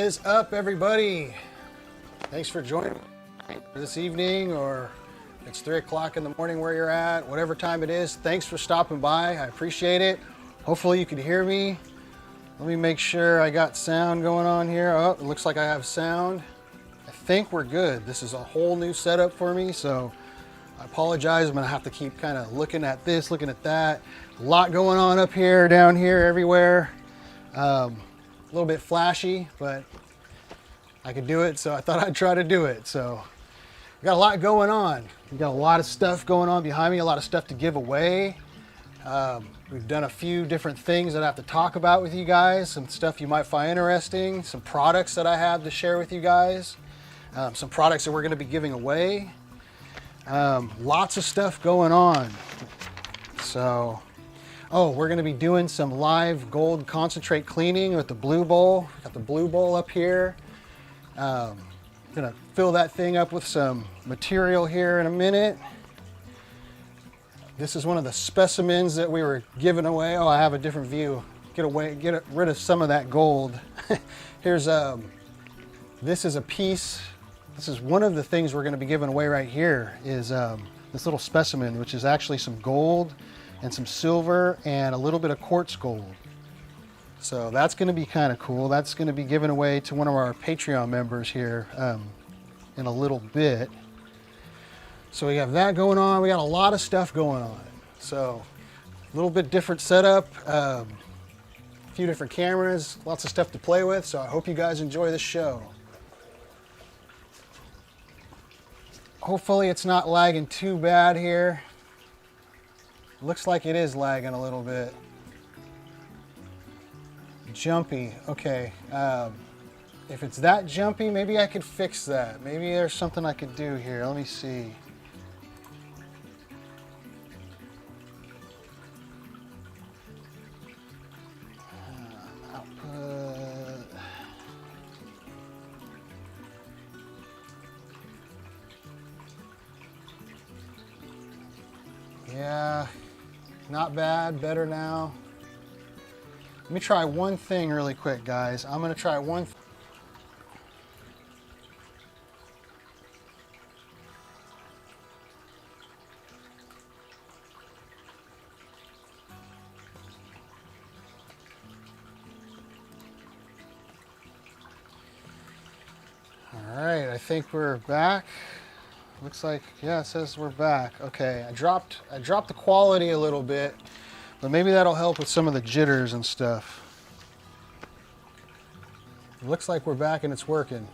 is up, everybody? Thanks for joining me this evening, or it's 3 o'clock in the morning where you're at, whatever time it is. Thanks for stopping by. I appreciate it. Hopefully you can hear me. Let me make sure I got sound going on here. Oh, it looks like I have sound. I think we're good. This is a whole new setup for me, so I apologize. I'm gonna have to keep kind of looking at this, looking at that. A lot going on up here, down here, everywhere. A little bit flashy, but I could do it, so I thought I'd try to do it. So we got a lot going on. We got a lot of stuff going on behind me, a lot of stuff to give away. We've done a few different things that I have to talk about with you guys, some stuff you might find interesting, some products that I have to share with you guys, some products that we're going to be giving away. Lots of stuff going on. So, we're going to be doing some live gold concentrate cleaning with the blue bowl. Got the blue bowl up here. Going to fill that thing up with some material here in a minute. This is one of the specimens that we were giving away. Oh, I have a different view. Get rid of some of that gold. Here's this is a piece. This is one of the things we're going to be giving away right here is this little specimen, which is actually some gold and some silver and a little bit of quartz gold. So that's going to be kind of cool. That's going to be given away to one of our Patreon members here in a little bit. So we have that going on. We got a lot of stuff going on. So a little bit different setup, a few different cameras, lots of stuff to play with. So I hope you guys enjoy this show. Hopefully it's not lagging too bad here. Looks like it is lagging a little bit. Jumpy, okay. If it's that jumpy, maybe I could fix that. Maybe there's something I could do here. Let me see. Output. Yeah, not bad, better now. Let me try one thing really quick, guys. I'm gonna try one. All right, I think we're back. Looks like, yeah, it says we're back. Okay, I dropped the quality a little bit, but maybe that'll help with some of the jitters and stuff. It looks like we're back and it's working.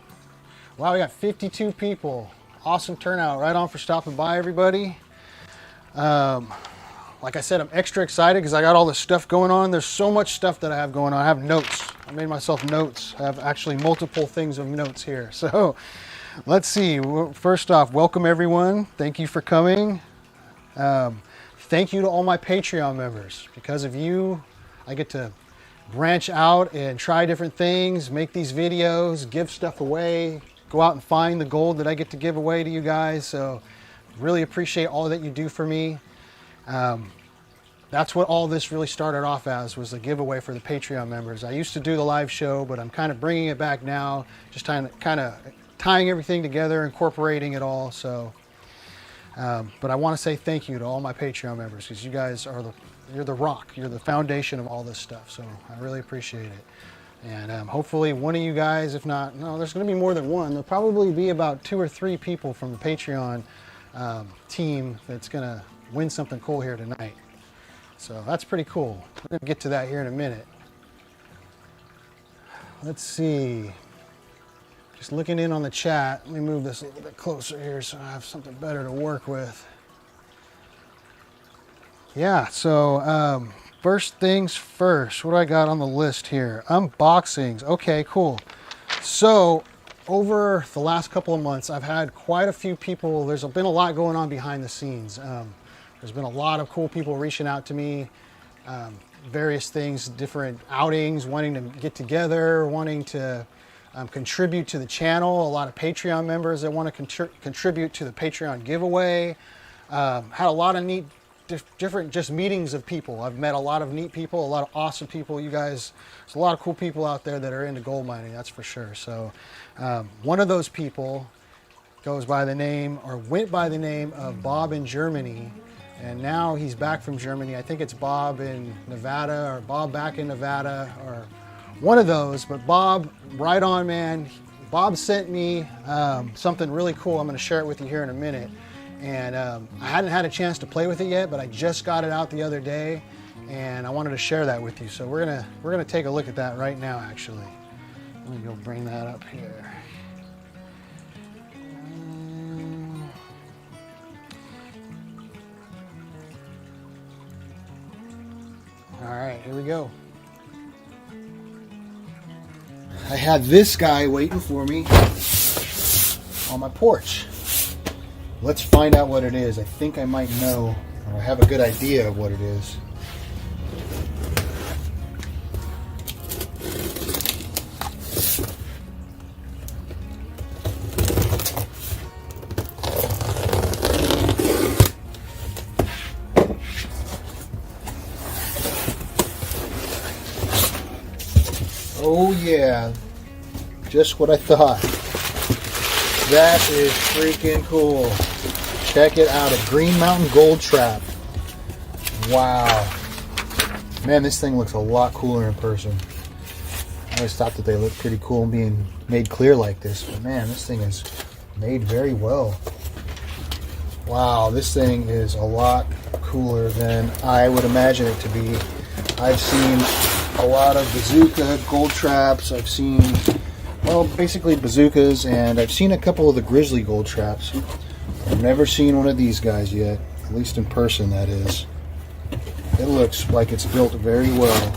Wow, we got 52 people. Awesome turnout. Right on for stopping by, everybody. Like I said, I'm extra excited because I got all this stuff going on. There's so much stuff that I have going on. I have notes. I made myself notes. I have actually multiple things of notes here. So let's see. First off, welcome everyone. Thank you for coming. Thank you to all my Patreon members. Because of you, I get to branch out and try different things, make these videos, give stuff away, go out and find the gold that I get to give away to you guys. So really appreciate all that you do for me. That's what all this really started off as, was a giveaway for the Patreon members. I used to do the live show, but I'm kind of bringing it back now, just kind of tying everything together, incorporating it all. So, but I want to say thank you to all my Patreon members, because you guys are you're the rock, you're the foundation of all this stuff. So I really appreciate it. And hopefully one of you guys, if not, no, there's going to be more than one. There'll probably be about 2 or 3 people from the Patreon team that's going to win something cool here tonight. So that's pretty cool. We're going to get to that here in a minute. Let's see. Just looking in on the chat. Let me move this a little bit closer here so I have something better to work with. Yeah, so first things first. What do I got on the list here? Unboxings. Okay, cool. So over the last couple of months, I've had quite a few people. There's been a lot going on behind the scenes. There's been a lot of cool people reaching out to me, various things, different outings, wanting to get together, wanting to contribute to the channel. A lot of Patreon members that want to contribute to the Patreon giveaway. Had a lot of neat different just meetings of people. I've met a lot of neat people, a lot of awesome people. You guys, there's a lot of cool people out there that are into gold mining, that's for sure. So one of those people goes by the name, or went by the name of Bob in Germany. And now he's back from Germany. I think it's Bob in Nevada, or Bob back in Nevada, or one of those. But Bob, right on, man. Bob sent me something really cool. I'm going to share it with you here in a minute. And I hadn't had a chance to play with it yet, but I just got it out the other day, and I wanted to share that with you. So we're gonna take a look at that right now. Actually, let me go bring that up here. All right, here we go. I had this guy waiting for me on my porch. Let's find out what it is. I think I might know, or I have a good idea of what it is. Oh yeah, just what I thought. That is freaking cool. Check it out, a Green Mountain gold trap. Wow. Man, this thing looks a lot cooler in person. I always thought that they looked pretty cool being made clear like this, but man, this thing is made very well. Wow, this thing is a lot cooler than I would imagine it to be. I've seen a lot of bazooka gold traps. I've seen, well, basically bazookas, and I've seen a couple of the grizzly gold traps. I've never seen one of these guys yet, at least in person, that is. It looks like it's built very well.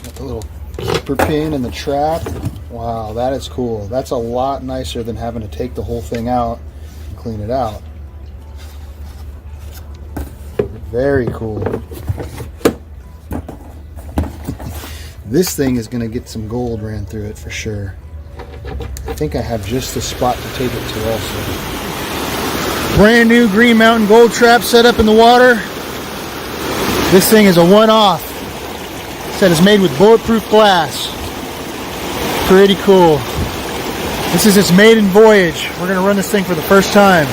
Got the little keeper pin and the trap. Wow, that is cool. That's a lot nicer than having to take the whole thing out and clean it out. Very cool. This thing is going to get some gold ran through it for sure. I think I have just the spot to take it to also. Brand new Green Mountain gold trap set up in the water. This thing is a one-off. It said it's made with bulletproof glass. Pretty cool. This is its maiden voyage. We're going to run this thing for the first time.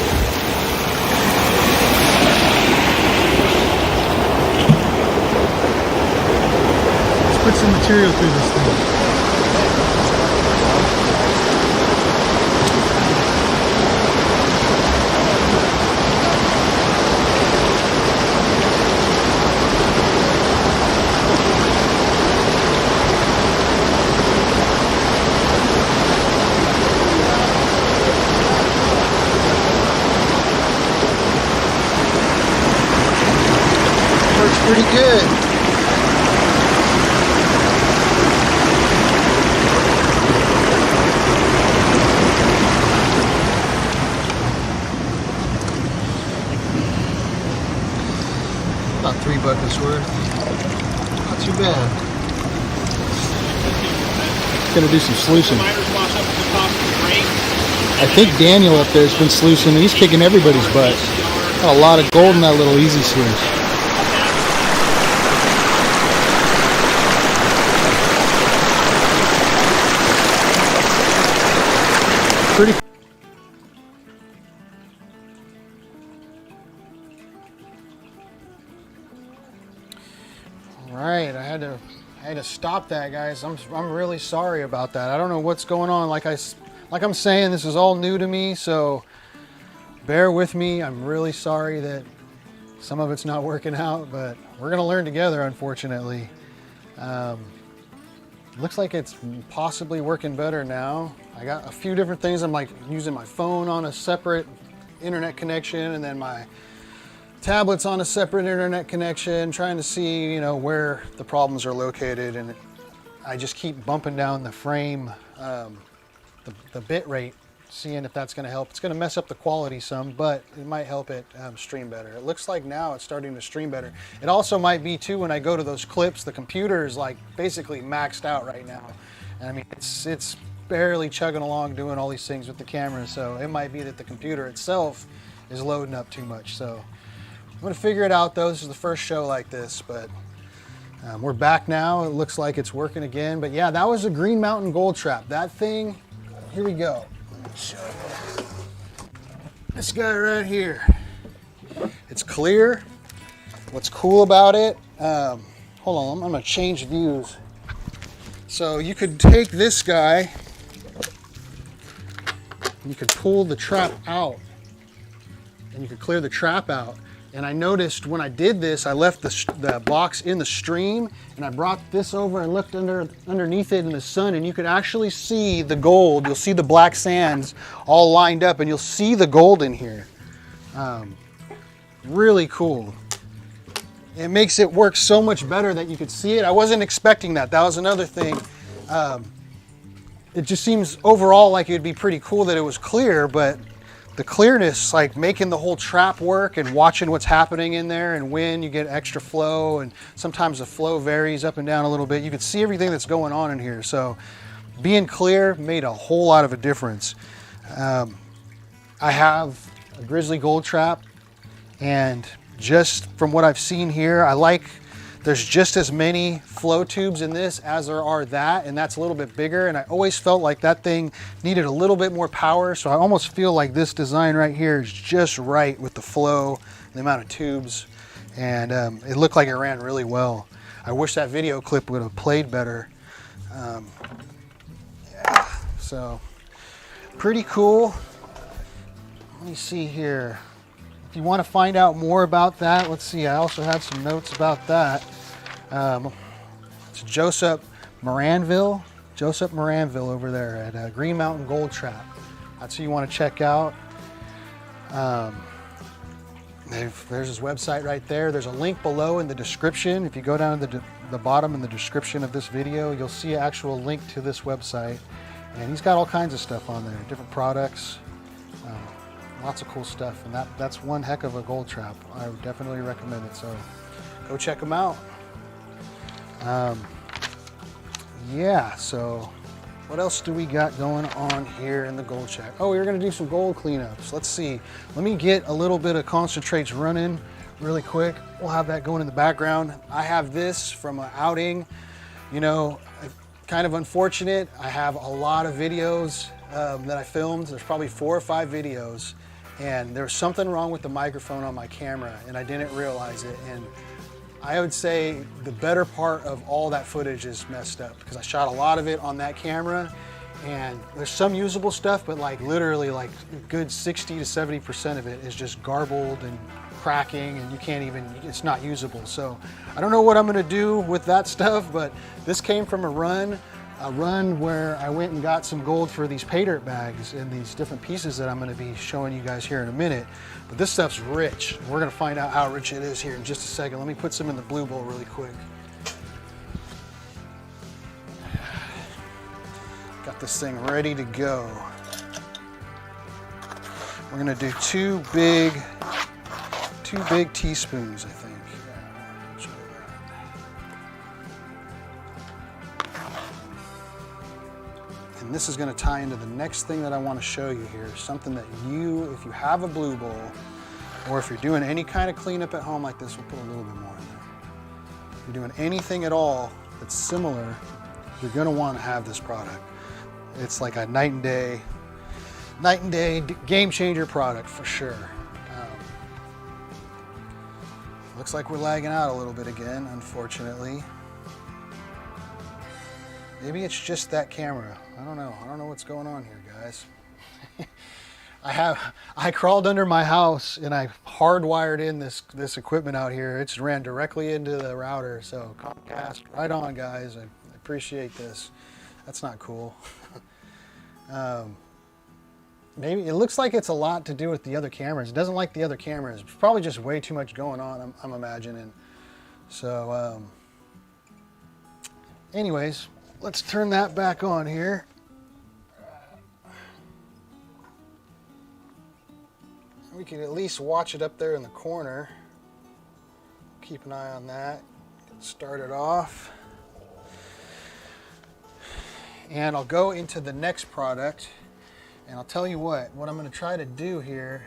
Let's put some material through this thing. Pretty good. About $3 worth. Not too bad. Gonna do some sluicing. I think Daniel up there's been sluicing. He's kicking everybody's butt. Got a lot of gold in that little easy sluice. Pretty. All right, I had to stop that, guys. I'm really sorry about that. I don't know what's going on. Like I'm saying, this is all new to me, so bear with me. I'm really sorry that some of it's not working out, but we're gonna learn together, unfortunately. Looks like it's possibly working better now. I got a few different things. I'm like using my phone on a separate internet connection, and then my tablet's on a separate internet connection, trying to see, you know, where the problems are located. And I just keep bumping down the frame, the bit rate, seeing if that's going to help. It's going to mess up the quality some, but it might help it stream better. It looks like now it's starting to stream better. It also might be too, when I go to those clips, the computer is like basically maxed out right now. I mean, it's barely chugging along doing all these things with the camera, so it might be that the computer itself is loading up too much. So I'm gonna figure it out though. This is the first show like this, but we're back now. It looks like it's working again. But yeah, that was a Green Mountain Gold Trap. That thing, here we go. Let me show you. This guy right here. It's clear. What's cool about it, hold on, I'm gonna change views. So you could take this guy, you could pull the trap out, and you could clear the trap out. And I noticed when I did this, I left the box in the stream, and I brought this over and looked underneath it in the sun, and you could actually see the gold. You'll see the black sands all lined up, and you'll see the gold in here. Really cool. It makes it work so much better that you could see it. I wasn't expecting that. That was another thing. It just seems overall like it'd be pretty cool that it was clear, but the clearness, like making the whole trap work and watching what's happening in there, and when you get extra flow, and sometimes the flow varies up and down a little bit. You could see everything that's going on in here. So being clear made a whole lot of a difference. I have a Grizzly Gold Trap, and just from what I've seen here, there's just as many flow tubes in this as there are that, and that's a little bit bigger. And I always felt like that thing needed a little bit more power. So I almost feel like this design right here is just right with the flow, the amount of tubes, and it looked like it ran really well. I wish that video clip would have played better. Yeah, so pretty cool. Let me see here. If you want to find out more about that, let's see, I also have some notes about that. It's Joseph Moranville over there at Green Mountain Gold Trap. That's who you want to check out. There's his website right there. There's a link below in the description. If you go down to the bottom in the description of this video, you'll see an actual link to this website. And he's got all kinds of stuff on there, different products. Lots of cool stuff, and that's one heck of a gold trap. I would definitely recommend it, so go check them out. Yeah, so what else do we got going on here in the gold shack? Oh, we were gonna do some gold cleanups. Let's see. Let me get a little bit of concentrates running really quick. We'll have that going in the background. I have this from an outing. You know, kind of unfortunate. I have a lot of videos that I filmed. There's probably 4 or 5 videos, and there was something wrong with the microphone on my camera, and I didn't realize it. And I would say the better part of all that footage is messed up, because I shot a lot of it on that camera, and there's some usable stuff, but like literally like a good 60 to 70% of it is just garbled and cracking, and you can't even, it's not usable. So I don't know what I'm gonna do with that stuff, but this came from a run where I went and got some gold for these pay dirt bags and these different pieces that I'm going to be showing you guys here in a minute. But this stuff's rich. We're going to find out how rich it is here in just a second. Let me put some in the blue bowl really quick. Got this thing ready to go. We're going to do two big teaspoons, I think. And this is going to tie into the next thing that I want to show you here. Something that you, if you have a blue bowl, or if you're doing any kind of cleanup at home like this, we'll put a little bit more in there. If you're doing anything at all that's similar, you're going to want to have this product. It's like a night and day game changer product for sure. Looks like we're lagging out a little bit again, unfortunately. Maybe it's just that camera. I don't know. I don't know what's going on here, guys. I crawled under my house and I hardwired in this equipment out here. It's ran directly into the router. So Comcast, right on, guys. I appreciate this. That's not cool. Maybe it looks like it's a lot to do with the other cameras. It doesn't like the other cameras. It's probably just way too much going on, I'm imagining. So, anyways. Let's turn that back on here. We can at least watch it up there in the corner. Keep an eye on that. Get started off. and I'll go into the next product. And I'll tell you what I'm going to try to do here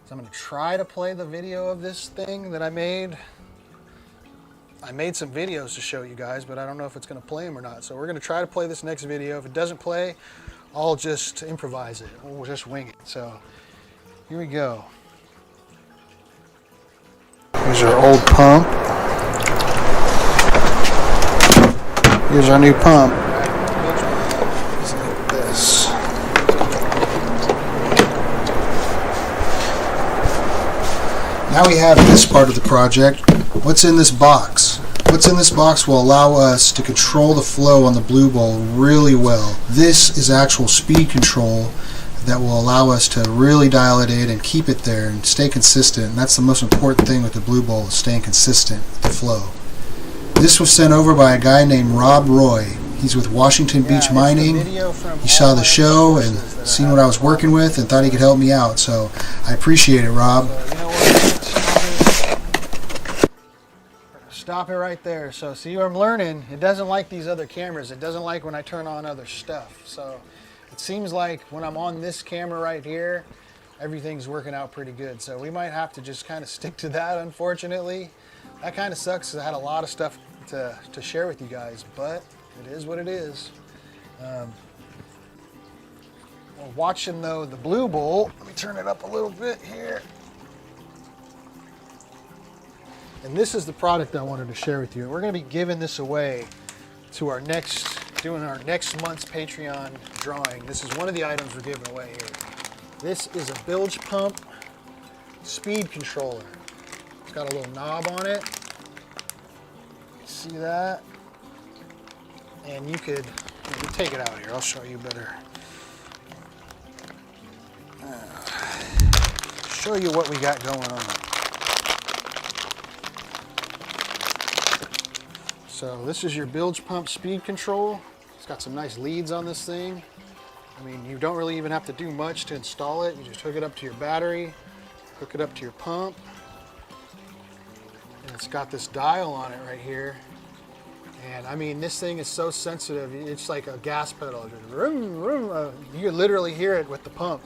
is I'm going to try to play the video of this thing that I made. I made some videos to show you guys, but I don't know if it's going to play them or not. So we're going to try to play this next video. If it doesn't play, I'll just improvise it. We'll just wing it. So here we go. Here's our old pump. Here's our new pump. Just like this. Now we have this part of the project. What's in this box? What's in this box will allow us to control the flow on the blue bowl really well. This is actual speed control that will allow us to really dial it in and keep it there and stay consistent. And that's the most important thing with the blue bowl, is staying consistent with the flow. This was sent over by a guy named Rob Roy. He's with Washington Beach Mining. He saw the show and seen what I was working with and thought he could help me out. So I appreciate it, Rob. Stop it right there. So see what I'm learning? It doesn't like these other cameras. It doesn't like when I turn on other stuff. So it seems like when I'm on this camera right here, everything's working out pretty good. So we might have to just kind of stick to that, unfortunately. That kind of sucks because I had a lot of stuff to share with you guys, but it is what it is. Well, watching though the blue bowl, let me turn it up a little bit here. And this is the product I wanted to share with you. We're going to be giving this away to doing our next month's Patreon drawing. This is one of the items we're giving away here. This is a Bilge pump speed controller. It's got a little knob on it. See that? And you could take it out here. I'll show you better. Show you what we got going on. So this is your Bilge pump speed control. It's got some nice leads on this thing. I mean, you don't really even have to do much to install it. You just hook it up to your battery, hook it up to your pump, and it's got this dial on it right here. And I mean, this thing is so sensitive. It's like a gas pedal. Just vroom, vroom. You can literally hear it with the pump.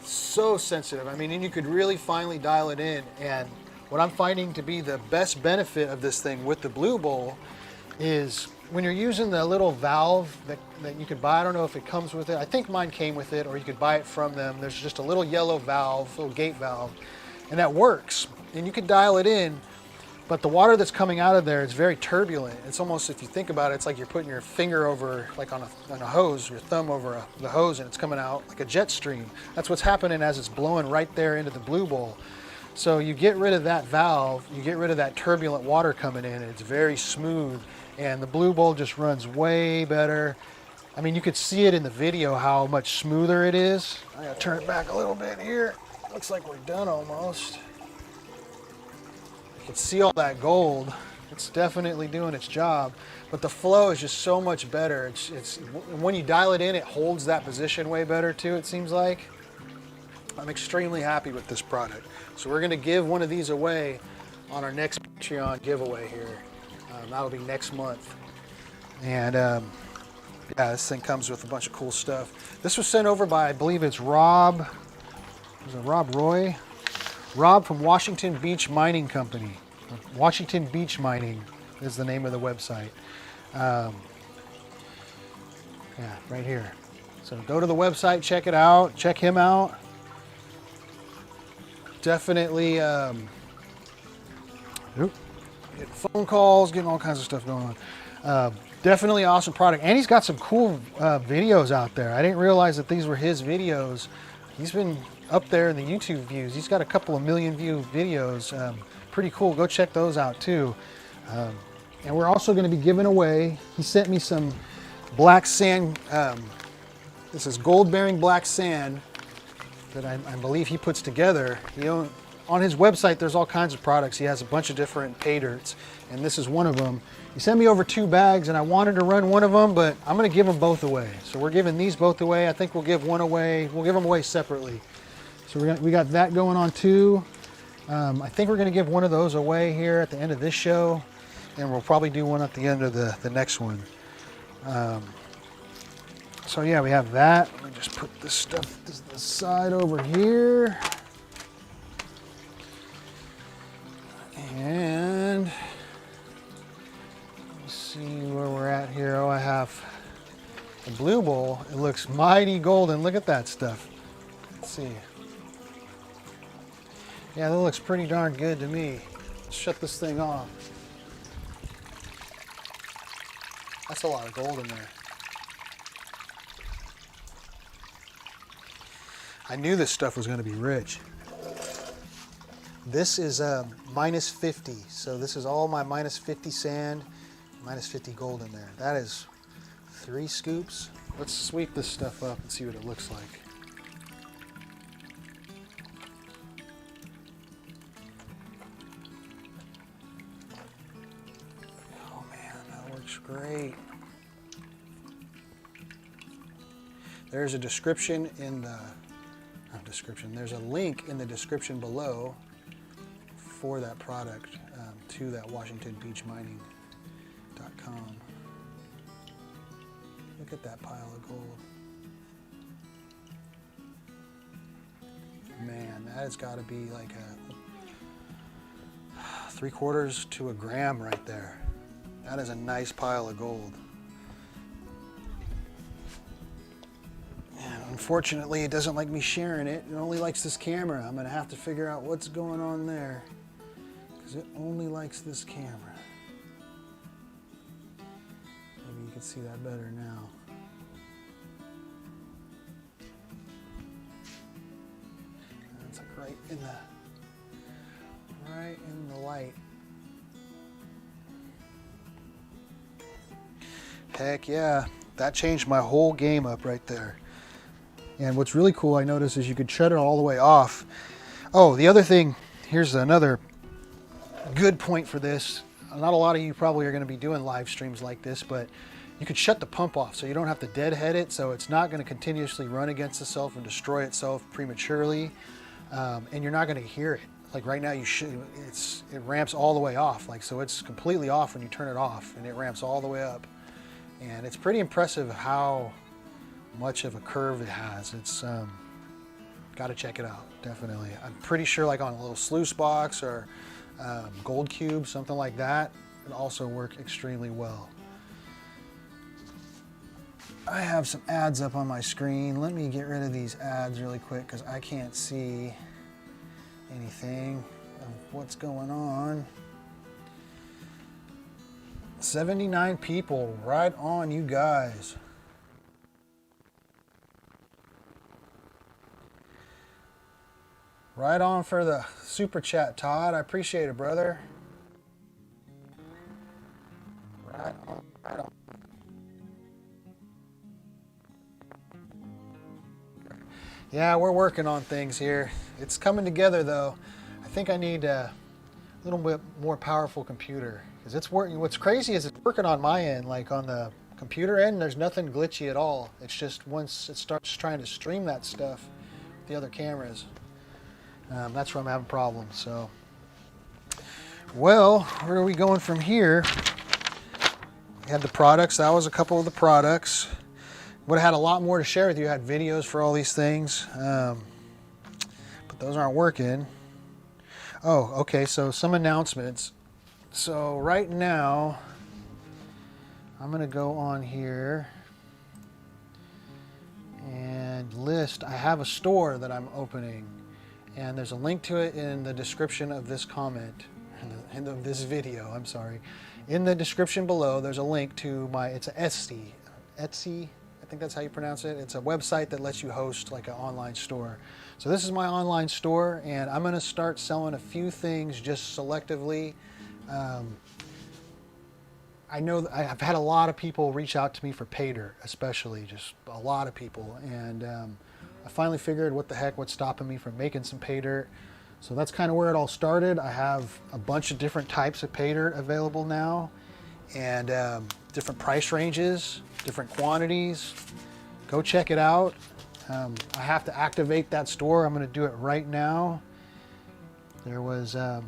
So sensitive. I mean, and you could really finely dial it in. And what I'm finding to be the best benefit of this thing with the blue bowl is when you're using the little valve that you could buy. I don't know if it comes with it. I think mine came with it, or you could buy it from them. There's just a little yellow valve, little gate valve, and that works. And you can dial it in, but the water that's coming out of there is very turbulent. It's almost, if you think about it, it's like you're putting your finger over, like on a hose, your thumb over the hose, and it's coming out like a jet stream. That's what's happening as it's blowing right there into the blue bowl. So you get rid of that valve, you get rid of that turbulent water coming in, and it's very smooth, and the blue bowl just runs way better. I mean, you could see it in the video how much smoother it is. I gotta turn it back a little bit here. Looks like we're done almost. You can see all that gold. It's definitely doing its job, but the flow is just so much better. It's when you dial it in, it holds that position way better too, it seems like. I'm extremely happy with this product. So we're going to give one of these away on our next Patreon giveaway here. That'll be next month. And yeah, this thing comes with a bunch of cool stuff. This was sent over by, I believe it's Rob. Was it Rob Roy? Rob from Washington Beach Mining Company. Washington Beach Mining is the name of the website. Yeah, right here. So go to the website, check it out, check him out. Definitely getting phone calls, getting all kinds of stuff going on. Definitely awesome product. And he's got some cool videos out there. I didn't realize that these were his videos. He's been up there in the YouTube views. He's got a couple of million view videos. Pretty cool. Go check those out too. And we're also going to be giving away, he sent me some black sand. This is gold bearing black sand that I believe he puts together. On his website, there's all kinds of products. He has a bunch of different pay dirts, and this is one of them. He sent me over 2 bags, and I wanted to run one of them, but I'm going to give them both away. So we're giving these both away. I think we'll give one away. We'll give them away separately. So we got that going on too. I think we're going to give one of those away here at the end of this show, and we'll probably do one at the end of the next one. So yeah, we have that. Let me just put this stuff to the side over here. And let's see where we're at here. Oh, I have the blue bowl. It looks mighty golden. Look at that stuff. Let's see. Yeah, that looks pretty darn good to me. Let's shut this thing off. That's a lot of gold in there. I knew this stuff was going to be rich. This is minus 50, so this is all my minus 50 sand, minus 50 gold in there. That is 3 scoops. Let's sweep this stuff up and see what it looks like. Oh man, that works great. There's a description in the there's a link in the description below for that product to that WashingtonBeachMining.com. Look at that pile of gold. Man, that has got to be like a 3/4 to a gram right there. That is a nice pile of gold. Unfortunately, it doesn't like me sharing it. It only likes this camera. I'm going to have to figure out what's going on there because it only likes this camera. Maybe you can see that better now. That's like right in the light. Heck yeah, that changed my whole game up right there. And what's really cool, I noticed, is you could shut it all the way off. Oh, the other thing, here's another good point for this. Not a lot of you probably are going to be doing live streams like this, but you could shut the pump off so you don't have to deadhead it, so it's not going to continuously run against itself and destroy itself prematurely, and you're not going to hear it. Like right now, it ramps all the way off, like so it's completely off when you turn it off, and it ramps all the way up. And it's pretty impressive how much of a curve it has. It's got to check it out, definitely. I'm pretty sure like on a little sluice box or gold cube, something like that, it also work extremely well. I have some ads up on my screen. Let me get rid of these ads really quick because I can't see anything of what's going on. 79 people, right on you guys. Right on for the super chat, Todd. I appreciate it, brother. Right on, right on. Yeah, we're working on things here. It's coming together though. I think I need a little bit more powerful computer because it's working. What's crazy is it's working on my end, like on the computer end, there's nothing glitchy at all. It's just once it starts trying to stream that stuff with the other cameras, that's where I'm having problems. So, well, where are we going from here? We had the products. That was a couple of the products. Would have had a lot more to share with you. I had videos for all these things, but those aren't working. Oh, okay, so some announcements. So right now, I'm going to go on here and list. I have a store that I'm opening, and there's a link to it in the description of this comment, in this video, I'm sorry. In the description below, there's a link to it's an Etsy, I think that's how you pronounce it. It's a website that lets you host like an online store. So this is my online store, and I'm going to start selling a few things just selectively. I know that I've had a lot of people reach out to me for pay dirt, especially just a lot of people, and I finally figured what's stopping me from making some pay dirt. So that's kind of where it all started. I have a bunch of different types of pay dirt available now, and different price ranges, different quantities. Go check it out. I have to activate that store. I'm going to do it right now. There was I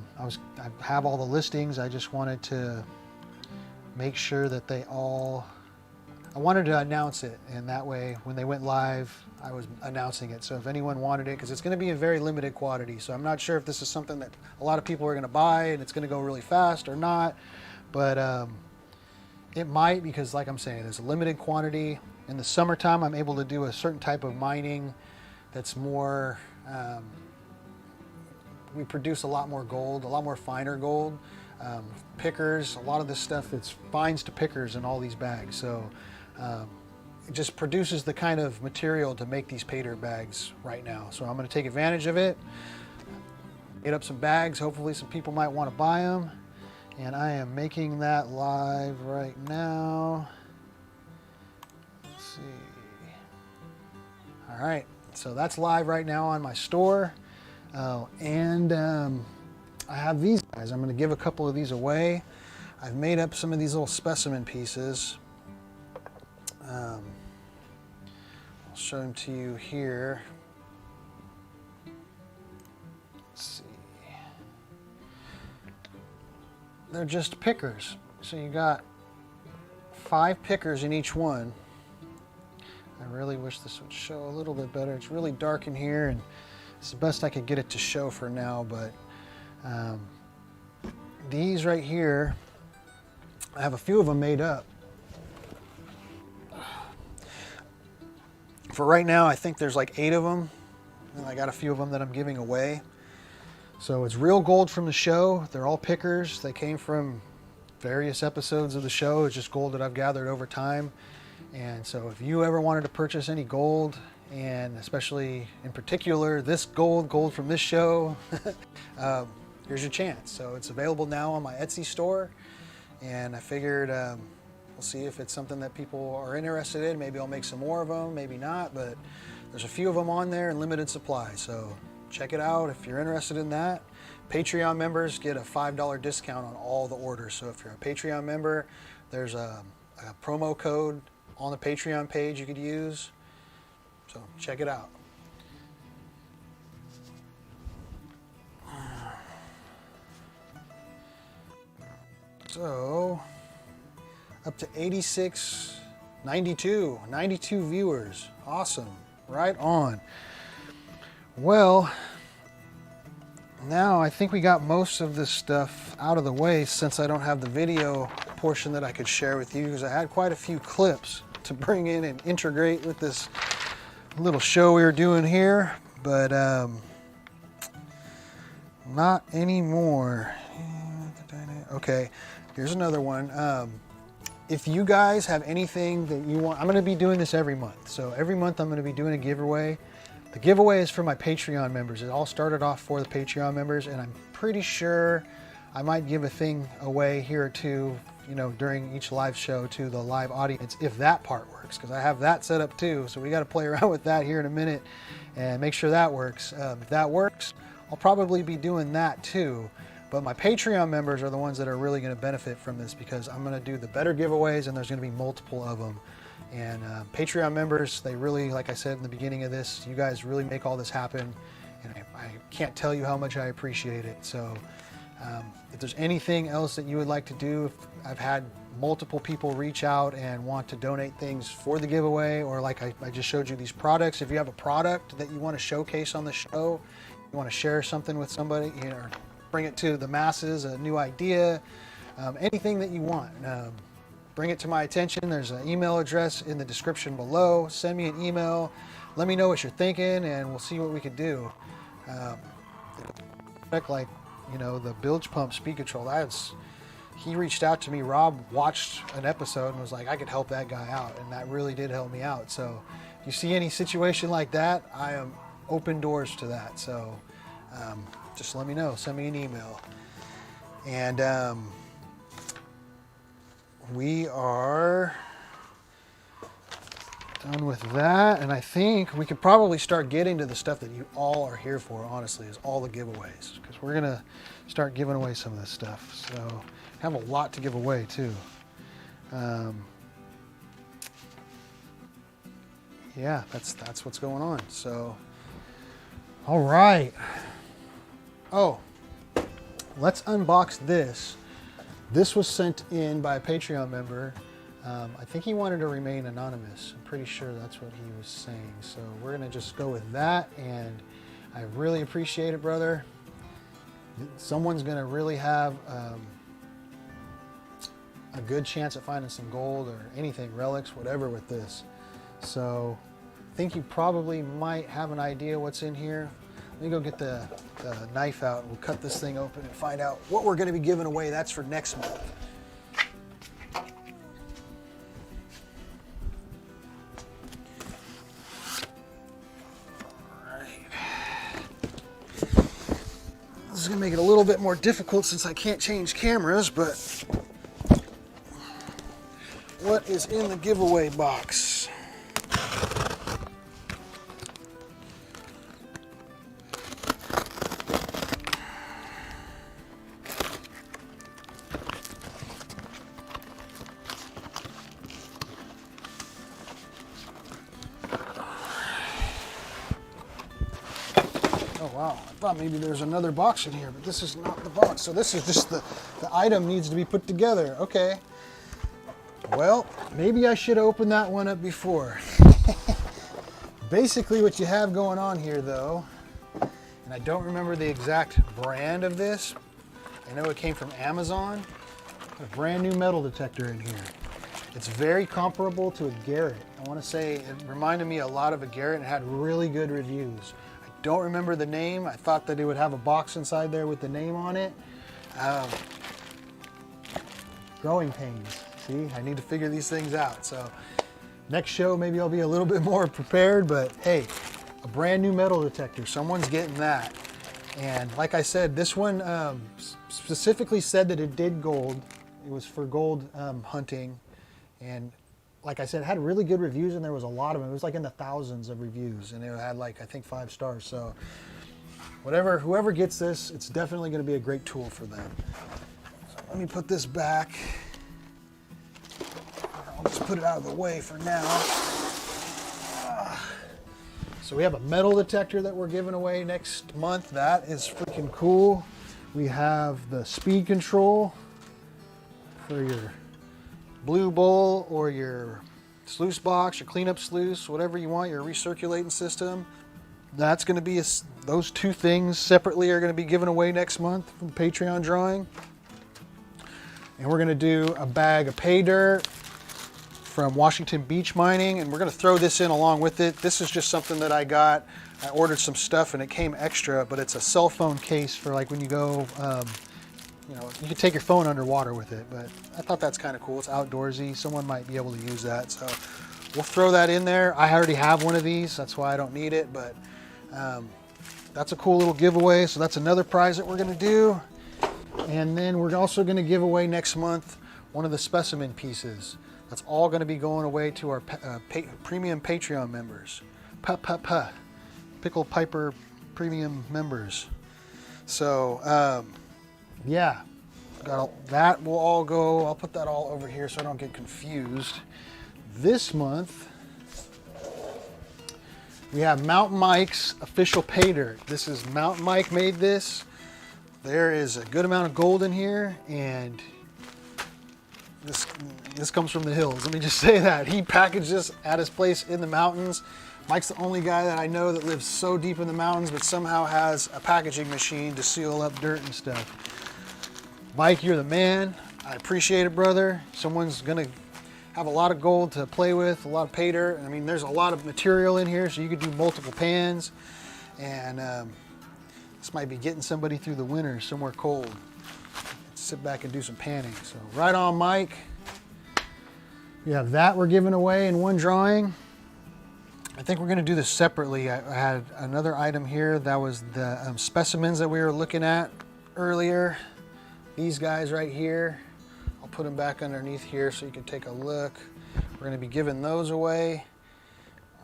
have all the listings. I just wanted to make sure that they all I wanted to announce it, and that way when they went live, I was announcing it. So if anyone wanted it, because it's going to be a very limited quantity, so I'm not sure if this is something that a lot of people are going to buy and it's going to go really fast or not, but it might, because like I'm saying, there's a limited quantity. In the summertime, I'm able to do a certain type of mining that's more, we produce a lot more gold, a lot more finer gold. Pickers, a lot of this stuff, it's fines to pickers in all these bags. So it just produces the kind of material to make these pay dirt bags right now. So I'm going to take advantage of it, get up some bags. Hopefully some people might want to buy them. And I am making that live right now. Let's see. All right, so that's live right now on my store. I have these guys. I'm going to give a couple of these away. I've made up some of these little specimen pieces. I'll show them to you here. Let's see. They're just pickers. So you got 5 pickers in each one. I really wish this would show a little bit better. It's really dark in here, and it's the best I could get it to show for now, but these right here, I have a few of them made up. For right now, I think there's like 8 of them, and I got a few of them that I'm giving away. So it's real gold from the show. They're all pickers. They came from various episodes of the show. It's just gold that I've gathered over time. And so if you ever wanted to purchase any gold, and especially in particular this gold from this show, here's your chance. So it's available now on my Etsy store, and I figured we'll see if it's something that people are interested in. Maybe I'll make some more of them, maybe not, but there's a few of them on there in limited supply. So check it out if you're interested in that. Patreon members get a $5 discount on all the orders. So if you're a Patreon member, there's a promo code on the Patreon page you could use. So check it out. So up to 86, 92 viewers. Awesome. Right on. Well, now I think we got most of this stuff out of the way, since I don't have the video portion that I could share with you, because I had quite a few clips to bring in and integrate with this little show we were doing here, but not anymore. Okay, here's another one. If you guys have anything that you want, I'm going to be doing this every month. So every month I'm going to be doing a giveaway. The giveaway is for my Patreon members. It all started off for the Patreon members, and I'm pretty sure I might give a thing away here or two, you know, during each live show to the live audience, if that part works, because I have that set up too. So we got to play around with that here in a minute and make sure that works. If that works, I'll probably be doing that too. But my Patreon members are the ones that are really going to benefit from this, because I'm going to do the better giveaways, and there's going to be multiple of them. And Patreon members, they really, like I said in the beginning of this, you guys really make all this happen, and I can't tell you how much I appreciate it. So if there's anything else that you would like to do, I've had multiple people reach out and want to donate things for the giveaway, or like I just showed you these products. If you have a product that you want to showcase on the show, you want to share something with somebody, you know, bring it to the masses, a new idea, anything that you want. Bring it to my attention. There's an email address in the description below. Send me an email. Let me know what you're thinking, and we'll see what we could do. Like, you know, the bilge pump speed control, he reached out to me. Rob watched an episode and was like, I could help that guy out, and that really did help me out. So if you see any situation like that, I am open doors to that. So just let me know. Send me an email. And we are done with that, and I think we could probably start getting to the stuff that you all are here for, honestly, is all the giveaways, because we're going to start giving away some of this stuff. So I have a lot to give away too. Yeah, that's what's going on. So all right. Oh, let's unbox this. This was sent in by a Patreon member. I think he wanted to remain anonymous. I'm pretty sure that's what he was saying. So we're gonna just go with that, and I really appreciate it, brother. Someone's gonna really have a good chance at finding some gold or anything, relics, whatever with this. So I think you probably might have an idea what's in here. Let me go get the knife out and we'll cut this thing open and find out what we're gonna be giving away. That's for next month. This is gonna make it a little bit more difficult since I can't change cameras, but what is in the giveaway box? Oh wow, I thought maybe there's another box in here, but this is not the box. So this is just the item needs to be put together. Okay. Well, maybe I should open that one up before. Basically what you have going on here though, and I don't remember the exact brand of this. I know it came from Amazon. A brand new metal detector in here. It's very comparable to a Garrett. I want to say it reminded me a lot of a Garrett and had really good reviews. I don't remember the name. I thought that it would have a box inside there with the name on it. Growing pains. See, I need to figure these things out. So next show, maybe I'll be a little bit more prepared, but hey, a brand new metal detector, someone's getting that. And like I said, this one specifically said that it did gold. It was for gold hunting. And like I said, it had really good reviews and there was a lot of them. It was like in the thousands of reviews and it had like, I think 5 stars. So whoever gets this, it's definitely gonna be a great tool for them. So let me put this back. I'll just put it out of the way for now. So we have a metal detector that we're giving away next month. That is freaking cool. We have the speed control for your blue bowl or your sluice box, your cleanup sluice, whatever you want, your recirculating system. That's going to be, those two things separately are going to be given away next month from the Patreon drawing. And we're going to do a bag of pay dirt from Washington Beach Mining, and we're going to throw this in along with it. This is just something that I got. I ordered some stuff and it came extra, but it's a cell phone case for like when you go, you know, you can take your phone underwater with it, but I thought that's kind of cool. It's outdoorsy. Someone might be able to use that, so we'll throw that in there. I already have one of these, that's why I don't need it, but that's a cool little giveaway. So that's another prize that we're going to do. And then we're also going to give away next month one of the specimen pieces. That's all going to be going away to our premium Patreon members. Pickle Piper premium members. So yeah, that will all go. I'll put that all over here so I don't get confused. This month we have Mountain Mike's official pay dirt. This is Mountain Mike made this. There is a good amount of gold in here, and this comes from the hills. Let me just say that. He packaged this at his place in the mountains. Mike's the only guy that I know that lives so deep in the mountains but somehow has a packaging machine to seal up dirt and stuff. Mike, you're the man. I appreciate it, brother. Someone's gonna have a lot of gold to play with, a lot of pay dirt. I mean, there's a lot of material in here, so you could do multiple pans. And this might be getting somebody through the winter somewhere cold. Sit back and do some panning. So right on, Mike. We have that we're giving away in one drawing. I think we're going to do this separately. I had another item here that was the specimens that we were looking at earlier. These guys right here. I'll put them back underneath here so you can take a look. We're going to be giving those away.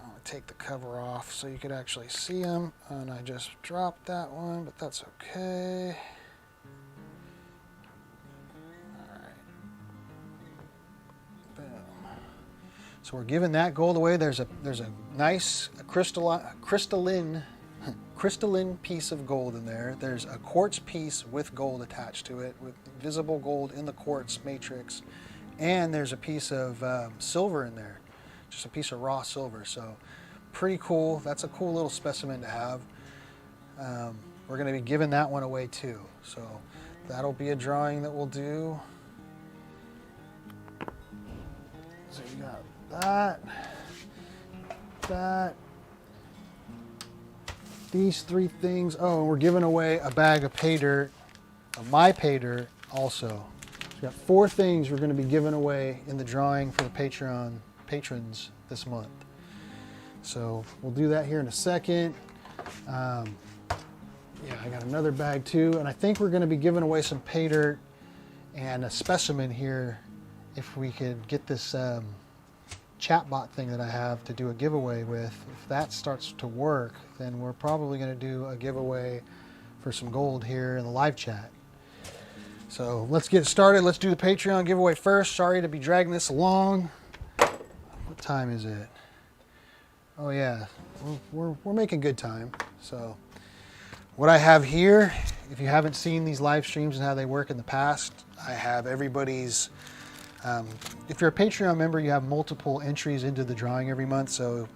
I'll take the cover off so you could actually see them. And I just dropped that one, but that's okay. So we're giving that gold away. There's a nice crystalline piece of gold in there. There's a quartz piece with gold attached to it, with visible gold in the quartz matrix. and there's a piece of silver in there, just a piece of raw silver. So pretty cool. That's a cool little specimen to have. We're going to be giving that one away too. So that'll be a drawing that we'll do. So you got that, these three things. Oh, and we're giving away a bag of pay dirt, of my pay dirt also. So we got 4 things we're going to be giving away in the drawing for the Patreon patrons this month. So we'll do that here in a second. Yeah, I got another bag too, and I think we're going to be giving away some pay dirt and a specimen here if we could get this chatbot thing that I have to do a giveaway with. If that starts to work, then we're probably going to do a giveaway for some gold here in the live chat. So let's get started. Let's do the Patreon giveaway first. Sorry to be dragging this along. What time is it? Oh yeah, we're making good time. So what I have here, if you haven't seen these live streams and how they work in the past, I have everybody's, if you're a Patreon member, you have multiple entries into the drawing every month. So,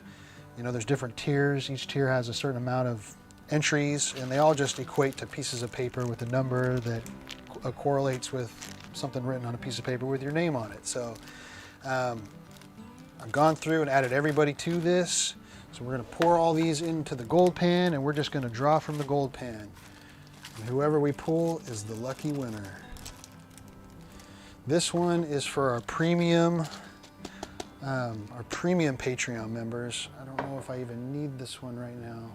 you know, there's different tiers. Each tier has a certain amount of entries, and they all just equate to pieces of paper with a number that correlates with something written on a piece of paper with your name on it. So I've gone through and added everybody to this. So we're going to pour all these into the gold pan, and we're just going to draw from the gold pan. And whoever we pull is the lucky winner. This one is for our premium Patreon members. I don't know if I even need this one right now.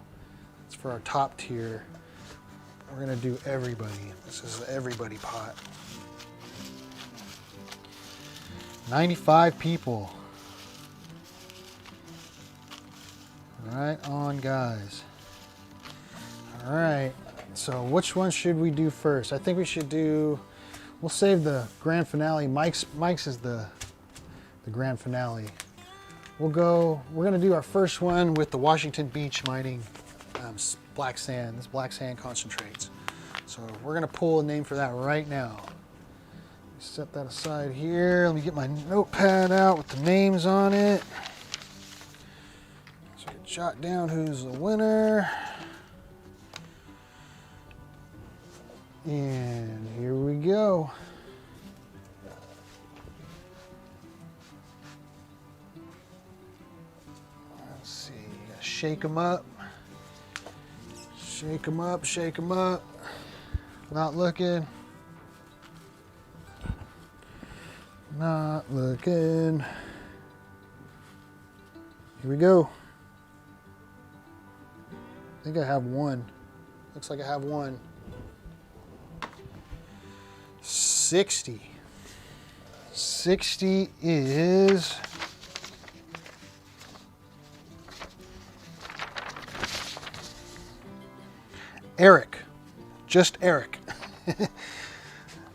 It's for our top tier. We're going to do everybody. This is the everybody pot. 95 people. Right on, guys. All right, so which one should we do first? I think we should do, we'll save the grand finale. Mike's is the grand finale. We're gonna do our first one with the Washington Beach mining black sand. This black sand concentrates. So we're gonna pull a name for that right now. Set that aside here. Let me get my notepad out with the names on it. Jot down who's the winner. And here we go. Let's see, shake them up. Shake them up, shake them up. Not looking. Not looking. Here we go. I think I have one. Looks like I have one. 60. 60 is Eric. Just Eric. I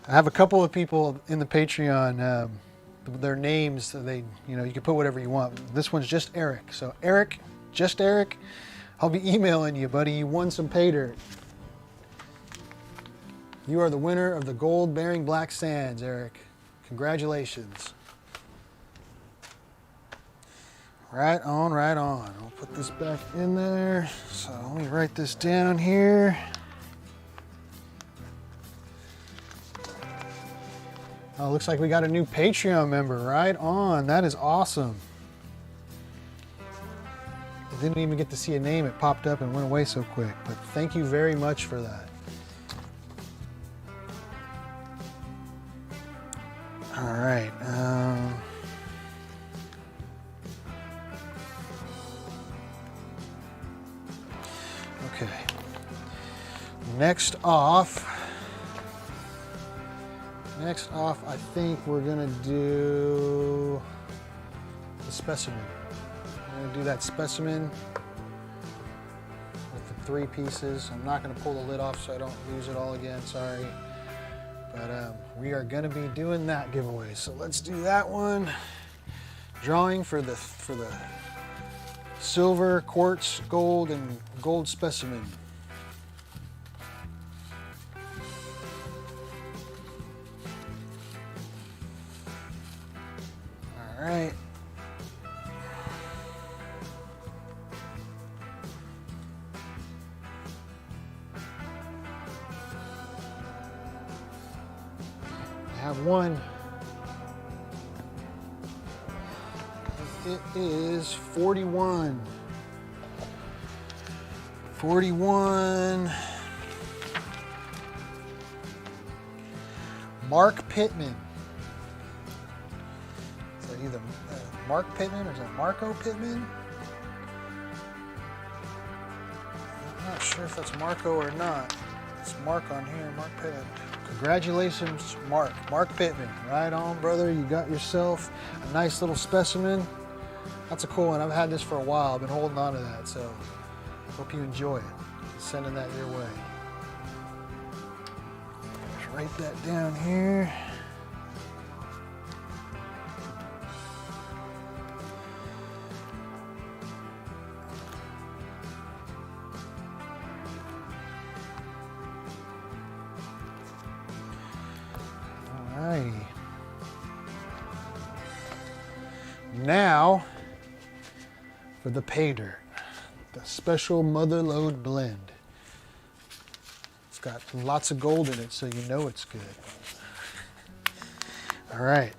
have a couple of people in the Patreon, their names, you can put whatever you want. This one's just Eric. So Eric, just Eric. I'll be emailing you, buddy. You won some pay dirt. You are the winner of the gold-bearing black sands, Eric. Congratulations. Right on, right on. I'll put this back in there. So let me write this down here. Oh, looks like we got a new Patreon member. Right on. That is awesome. I didn't even get to see a name. It popped up and went away so quick. But thank you very much for that. All right. Okay. Next off, I think we're gonna do the specimen. I'm gonna do that specimen with the 3 pieces. I'm not gonna pull the lid off so I don't lose it all again, sorry. But we are gonna be doing that giveaway. So let's do that one. Drawing for the silver, quartz, gold, and gold specimen. All right. I have one. It is 41. 41. Mark Pittman. Is that either Mark Pittman or is that Marco Pittman? I'm not sure if that's Marco or not. It's Mark on here, Mark Pittman. Congratulations, Mark. Mark Pittman. Right on, brother. You got yourself a nice little specimen. That's a cool one. I've had this for a while. I've been holding on to that, so hope you enjoy it. Sending that your way. Let's write that down here. Alrighty. Now for the pay dirt, the special mother load blend. It's got lots of gold in it, so you know it's good. All right.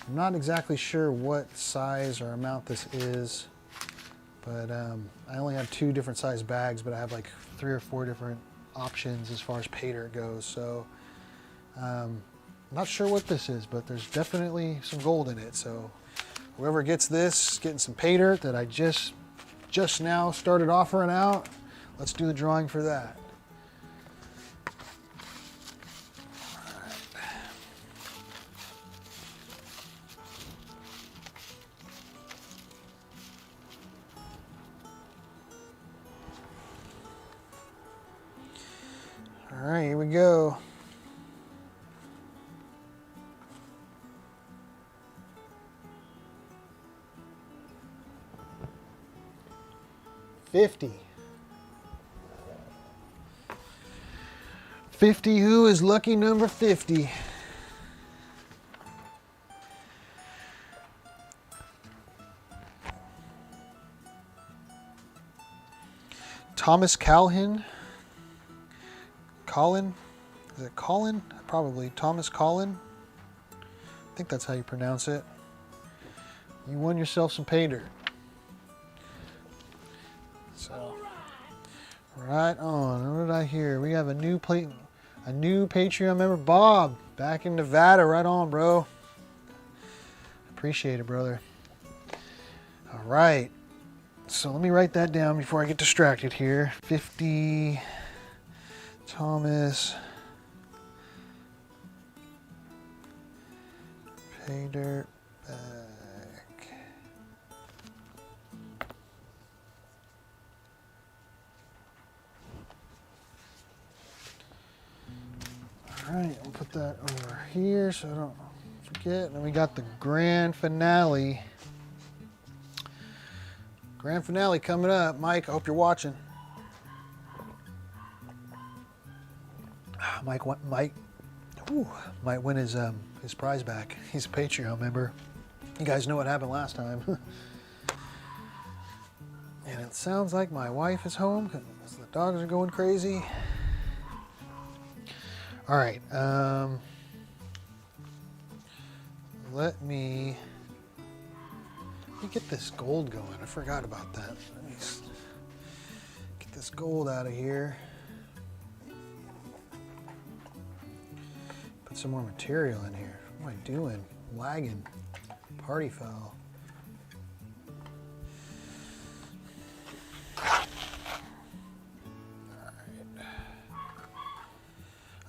I'm not exactly sure what size or amount this is, but I only have 2 different size bags, but I have like 3 or 4 different options as far as pay dirt goes. So I'm not sure what this is, but there's definitely some gold in it. So whoever gets this, getting some pay dirt that I just now started offering out. Let's do the drawing for that. All right, here we go. $50. Who is lucky number 50? Thomas Calhoun. Colin? Is it Colin? Probably Thomas Colin. I think that's how you pronounce it. You won yourself some pay dirt. So, right on. What did I hear? We have a new Patreon member, Bob, back in Nevada. Right on, bro. Appreciate it, brother. All right. So let me write that down before I get distracted here. 50 Thomas pay dirt bag. All right, we'll put that over here so I don't forget. And then we got the grand finale. Grand finale coming up. Mike, I hope you're watching. Mike might win his prize back. He's a Patreon member. You guys know what happened last time. And it sounds like my wife is home because the dogs are going crazy. All right. Let me get this gold going. I forgot about that. Let me get this gold out of here. Put some more material in here. What am I doing? Lagging. Party foul. I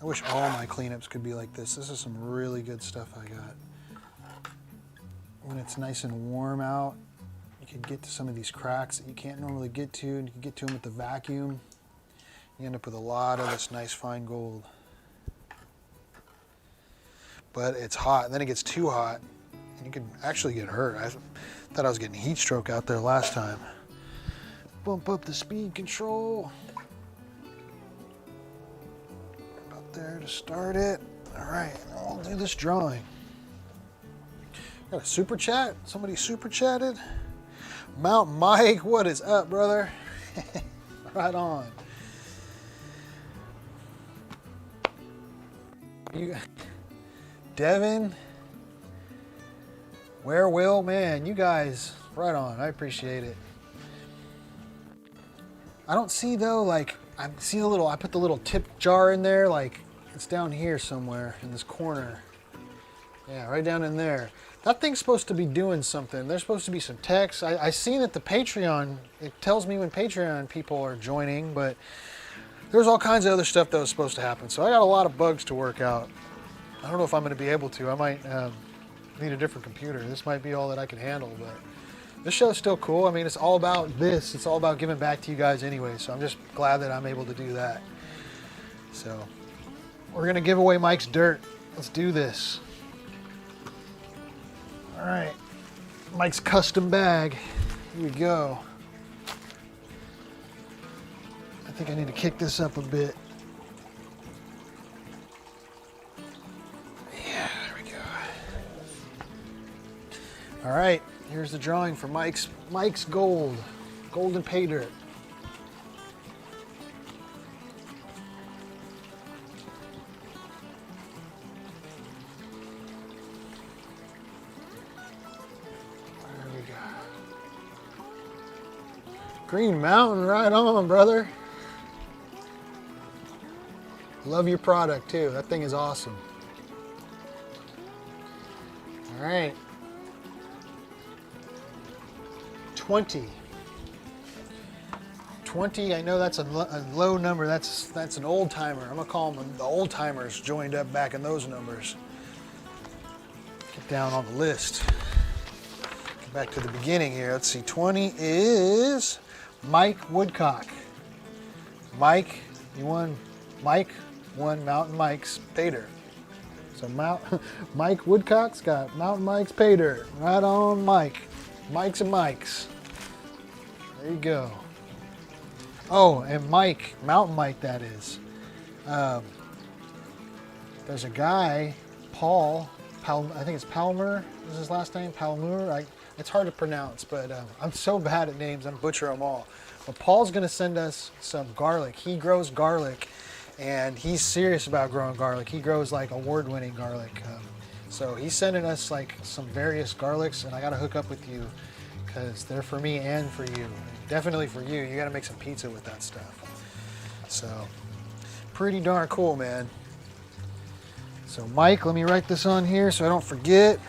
wish all my cleanups could be like this. This is some really good stuff I got. When it's nice and warm out, you can get to some of these cracks that you can't normally get to, and you can get to them with the vacuum. You end up with a lot of this nice fine gold. But it's hot, and then it gets too hot, and you can actually get hurt. I thought I was getting heat stroke out there last time. Bump up the speed control. About there to start it. All right, I'll do this drawing. Got a super chat? Somebody super chatted? Mount Mike, what is up, brother? Right on. You, Devin, where Will, man, you guys, right on. I appreciate it. I don't see though, like I see a little. I put the little tip jar in there, like it's down here somewhere in this corner. Yeah, right down in there. That thing's supposed to be doing something. There's supposed to be some text. I seen that the Patreon, it tells me when Patreon people are joining, but there's all kinds of other stuff that was supposed to happen. So I got a lot of bugs to work out. I don't know if I'm going to be able to. I might need a different computer. This might be all that I can handle, but this show's still cool. I mean, it's all about this. It's all about giving back to you guys anyway. So I'm just glad that I'm able to do that. So we're going to give away Mike's dirt. Let's do this. All right, Mike's custom bag. Here we go. I think I need to kick this up a bit. Yeah, there we go. All right, here's the drawing for Mike's gold, golden pay dirt. Green Mountain, right on, brother. Love your product too. That thing is awesome. All right. 20. 20, I know that's a low number. That's an old timer. I'm gonna call them the old timers joined up back in those numbers. Get down on the list. Get back to the beginning here. Let's see, 20 is Mike Woodcock. Mike won Mountain Mike's pay dirt. So Mike Woodcock's got Mountain Mike's pay dirt. Right on, Mike. Mike's and Mike's. There you go. Oh, and Mike, Mountain Mike that is. There's a guy, Paul, I think it's Palmer is his last name, Palmer. It's hard to pronounce, but I'm so bad at names, I'm butcher them all. But Paul's gonna send us some garlic. He grows garlic, and he's serious about growing garlic. He grows like award-winning garlic. So he's sending us like some various garlics, and I gotta hook up with you because they're for me and for you. Definitely for you. You gotta make some pizza with that stuff. So pretty darn cool, man. So Mike, let me write this on here so I don't forget.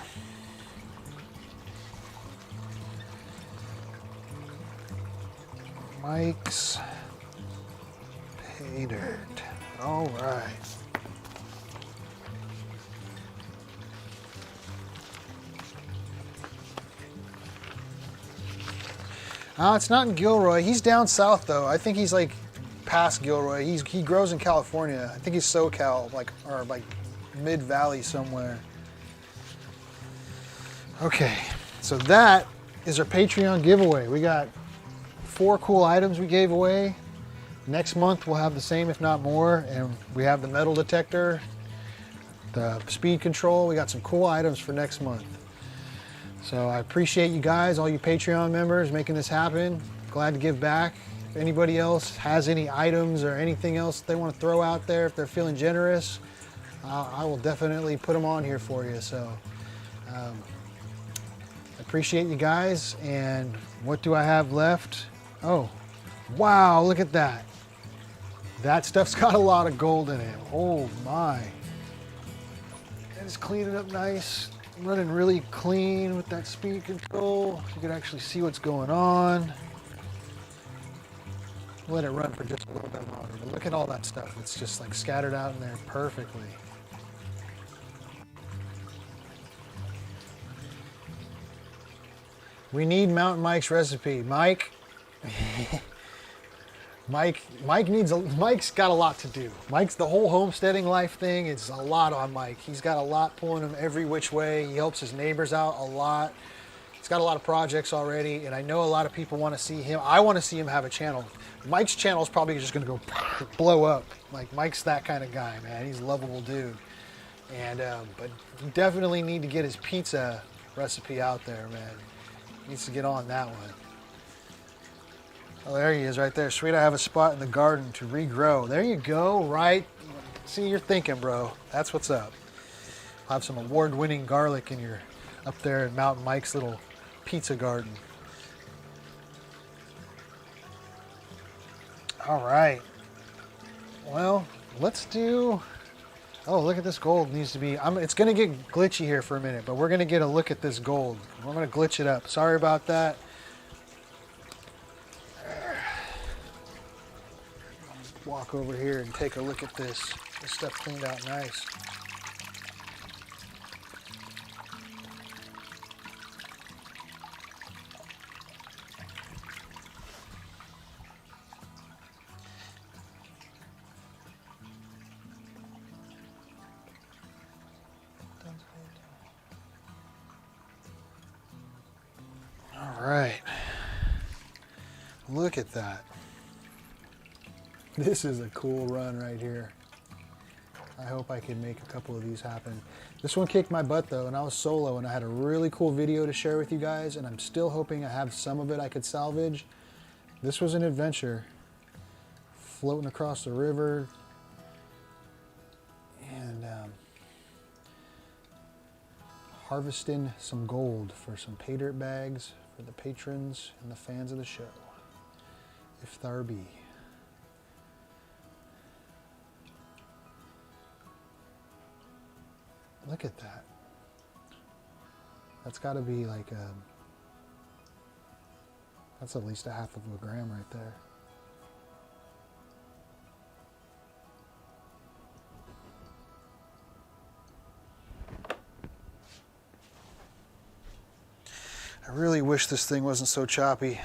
Mike's pay dirt. All right. It's not in Gilroy. He's down south though. I think he's like past Gilroy. He grows in California. I think he's SoCal, or Mid Valley somewhere. Okay, so that is our Patreon giveaway. We got 4 cool items we gave away. Next month we'll have the same, if not more, and we have the metal detector, the speed control. We got some cool items for next month. So I appreciate you guys, all you Patreon members, making this happen. Glad to give back. If anybody else has any items or anything else they want to throw out there, if they're feeling generous, I will definitely put them on here for you. So I appreciate you guys. And what do I have left? Oh, wow, look at that. That stuff's got a lot of gold in it. Oh my. And it's cleaning up nice. Running really clean with that speed control. You can actually see what's going on. Let it run for just a little bit longer. But look at all that stuff. It's just like scattered out in there perfectly. We need Mountain Mike's recipe. Mike. Mike's got a lot to do. Mike's the whole homesteading life thing. It's a lot on Mike. He's got a lot pulling him every which way. He helps his neighbors out a lot. He's got a lot of projects already, and I know a lot of people want to see him. I want to see him have a channel. Mike's channel is probably just going to go blow up. Like Mike's that kind of guy, man. He's a lovable dude. And but you definitely need to get his pizza recipe out there, man. Needs to get on that one. Oh, there he is right there. Sweet, I have a spot in the garden to regrow. There you go, right? See, you're thinking, bro. That's what's up. I'll have some award-winning garlic in your, up there in Mountain Mike's little pizza garden. All right. Well, let's do... Oh, look at this gold needs to be... it's going to get glitchy here for a minute, but we're going to get a look at this gold. I'm going to glitch it up. Sorry about that. Walk over here and take a look at this. This stuff cleaned out nice. All right. Look at that. This is a cool run right here. I hope I can make a couple of these happen. This one kicked my butt though, and I was solo, and I had a really cool video to share with you guys, and I'm still hoping I have some of it I could salvage. This was an adventure. Floating across the river, and harvesting some gold for some pay dirt bags for the patrons and the fans of the show, if there be. Look at that. That's got to be like that's at least a half of a gram right there. I really wish this thing wasn't so choppy.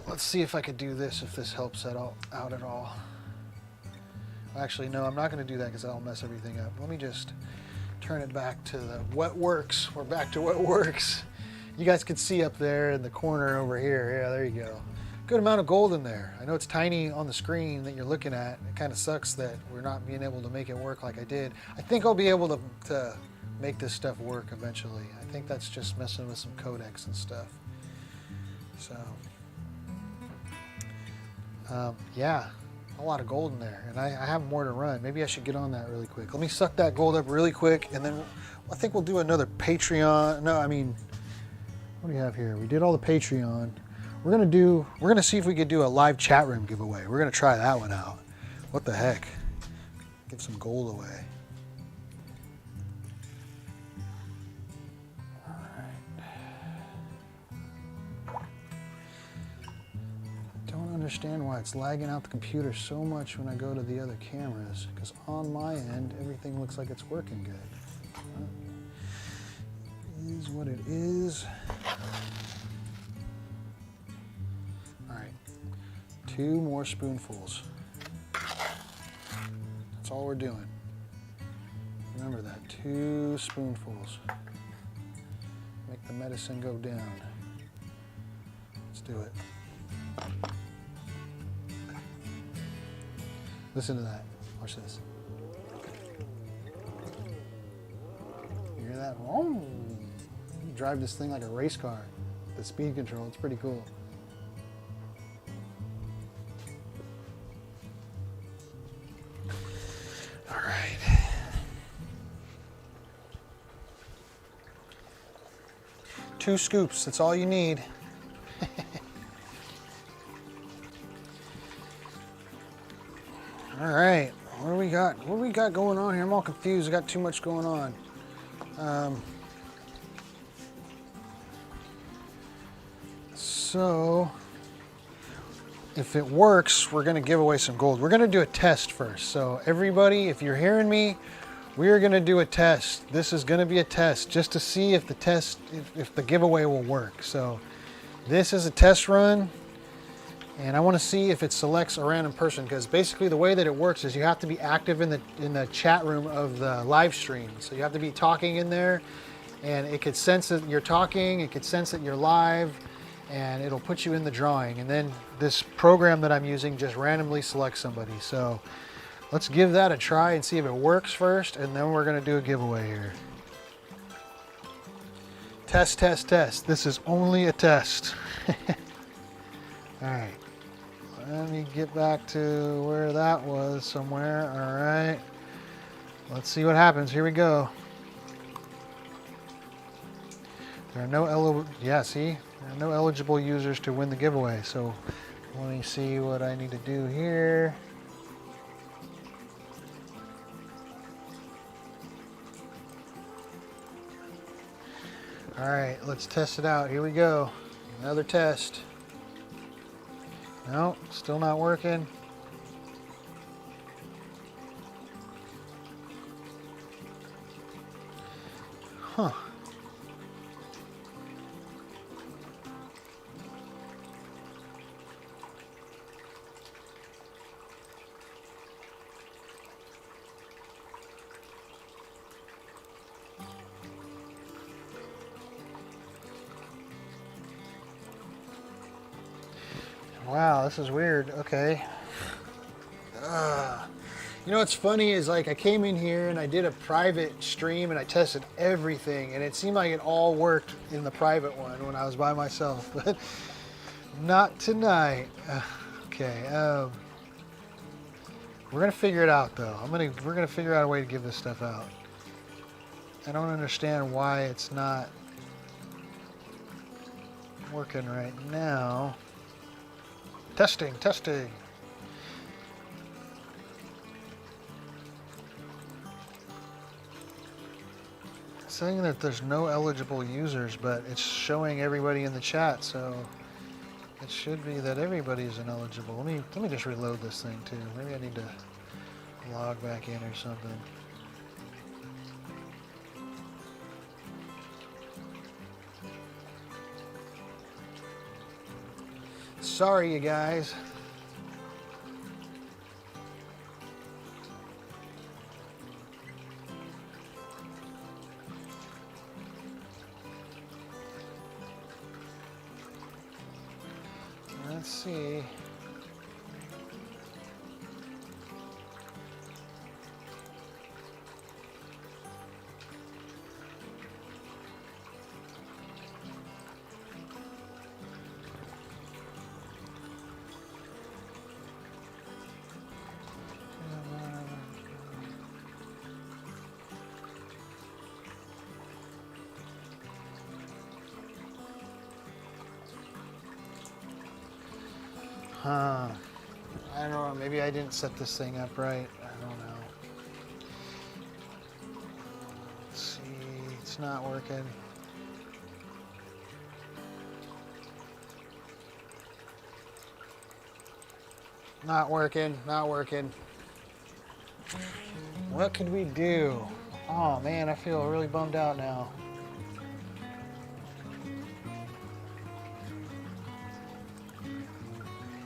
Let's see if I could do this, if this helps out at all. Actually, no, I'm not going to do that because that'll mess everything up. Let me just turn it back to the what works. We're back to what works. You guys can see up there in the corner over here. Yeah, there you go. Good amount of gold in there. I know it's tiny on the screen that you're looking at. It kind of sucks that we're not being able to make it work like I did. I think I'll be able to make this stuff work eventually. I think that's just messing with some codecs and stuff. So... yeah, a lot of gold in there, and I have more to run. Maybe I should get on that really quick. Let me suck that gold up really quick, and then I think we'll do another Patreon. No, I mean, what do we have here? We did all the Patreon. We're gonna see if we could do a live chat room giveaway. We're gonna try that one out. What the heck? Give some gold away. Understand why it's lagging out the computer so much when I go to the other cameras, because on my end everything looks like it's working good. It is what it is. All right, 2 more spoonfuls. That's all we're doing. Remember that, 2 spoonfuls. Make the medicine go down. Let's do it. Listen to that. Watch this. You hear that? You drive this thing like a race car. The speed control, it's pretty cool. All right. Two scoops, that's all you need. All right, what do we got? What do we got going on here? I'm all confused. I got too much going on. So, if it works, we're going to give away some gold. We're going to do a test first. So, everybody, if you're hearing me, we are going to do a test. This is going to be a test just to see if the test, if the giveaway will work. So, this is a test run. And I want to see if it selects a random person, because basically the way that it works is you have to be active in the chat room of the live stream. So you have to be talking in there, and it could sense that you're talking, it could sense that you're live, and it'll put you in the drawing. And then this program that I'm using just randomly selects somebody. So let's give that a try and see if it works first, and then we're gonna do a giveaway here. Test, test, test. This is only a test. All right, let me get back to where that was somewhere. All right, let's see what happens. Here we go. There are no eligible users to win the giveaway. So let me see what I need to do here. All right, let's test it out. Here we go. Another test. No, still not working. Huh. Wow, this is weird. Okay. You know what's funny is, like, I came in here and I did a private stream and I tested everything, and it seemed like it all worked in the private one when I was by myself, but not tonight. Okay. We're gonna figure it out though. We're gonna figure out a way to give this stuff out. I don't understand why it's not working right now. Testing, testing. It's saying that there's no eligible users, but it's showing everybody in the chat, so it should be that everybody is ineligible. Let me just reload this thing too. Maybe I need to log back in or something. Sorry, you guys. Let's see. I don't know, maybe I didn't set this thing up right. I don't know. Let's see, it's not working. Not working, not working. What could we do? Oh man, I feel really bummed out now.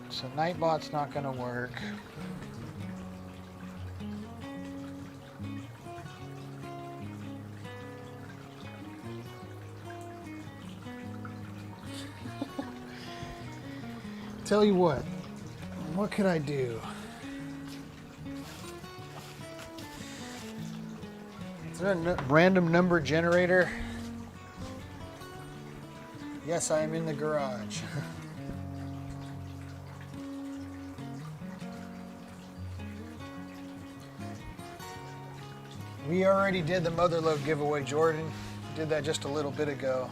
So Nightbot's not gonna work. Tell you what could I do? Is there a random number generator? Yes, I am in the garage. We already did the Motherlode giveaway, Jordan. We did that just a little bit ago.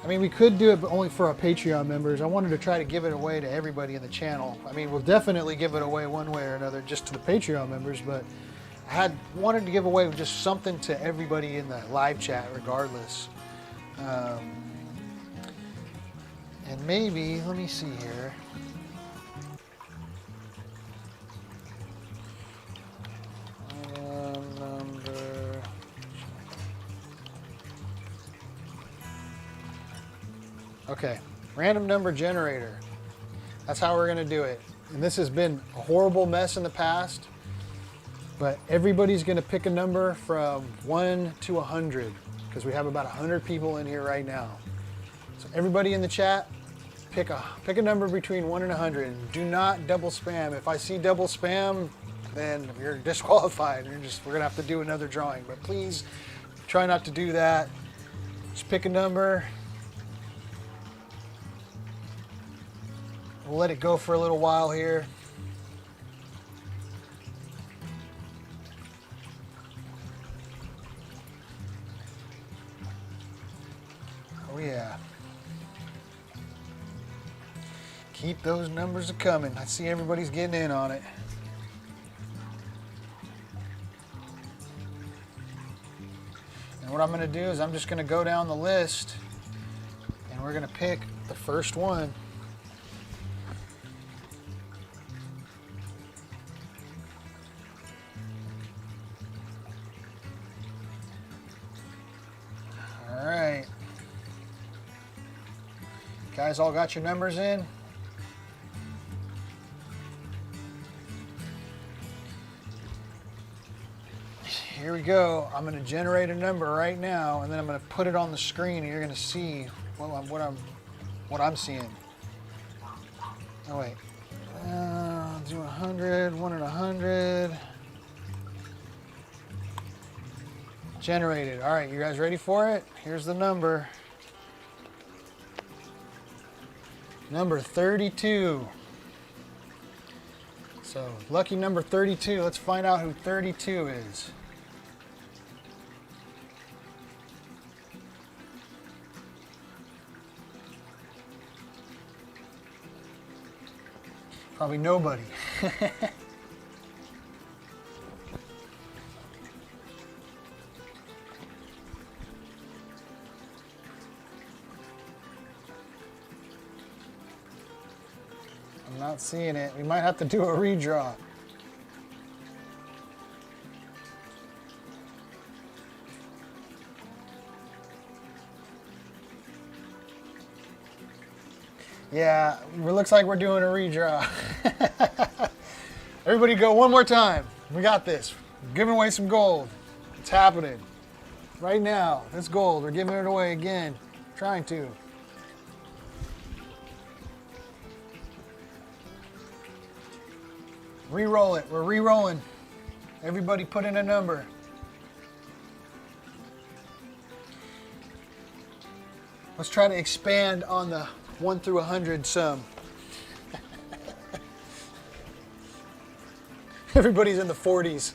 I mean, we could do it, but only for our Patreon members. I wanted to try to give it away to everybody in the channel. I mean, we'll definitely give it away one way or another just to the Patreon members, but I wanted to give away just something to everybody in the live chat regardless. And maybe, let me see here. Okay, random number generator. That's how we're gonna do it. And this has been a horrible mess in the past, but everybody's gonna pick a number from 1 to 100 because we have about 100 people in here right now. So everybody in the chat, pick a number between 1 and 100. Do not double spam. If I see double spam, then you're disqualified. We're gonna have to do another drawing. But please try not to do that. Just pick a number. We'll let it go for a little while here. Oh yeah. Keep those numbers a-coming. I see everybody's getting in on it. And what I'm going to do is I'm just going to go down the list and we're going to pick the first one. All right. Guys all got your numbers in? Here we go. I'm going to generate a number right now, and then I'm going to put it on the screen, and you're going to see what I'm seeing. Oh wait, do 100, 1 and 100. Generated. All right, you guys ready for it? Here's the number. Number 32. So lucky number 32. Let's find out who 32 is. Probably nobody. I'm not seeing it. We might have to do a redraw. Yeah, it looks like we're doing a redraw. Everybody go one more time. We got this. We're giving away some gold. It's happening. Right now, it's gold. We're giving it away again. Trying to. Re-roll it. We're re-rolling. Everybody put in a number. Let's try to expand on the 1 through 100 sum. Everybody's in the 40s.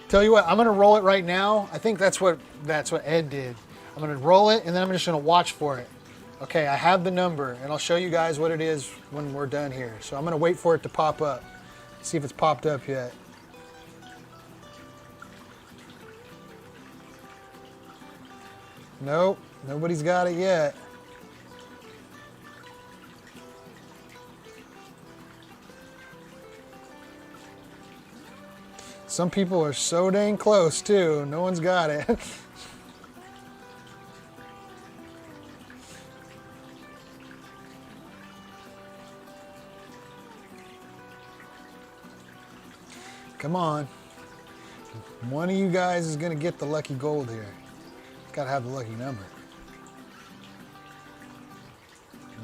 Tell you what, I'm going to roll it right now. I think that's what Ed did. I'm going to roll it, and then I'm just going to watch for it. Okay, I have the number, and I'll show you guys what it is when we're done here. So I'm going to wait for it to pop up. See if it's popped up yet. Nope, nobody's got it yet. Some people are so dang close too. No one's got it. Come on. One of you guys is going to get the lucky gold here. Got to have the lucky number.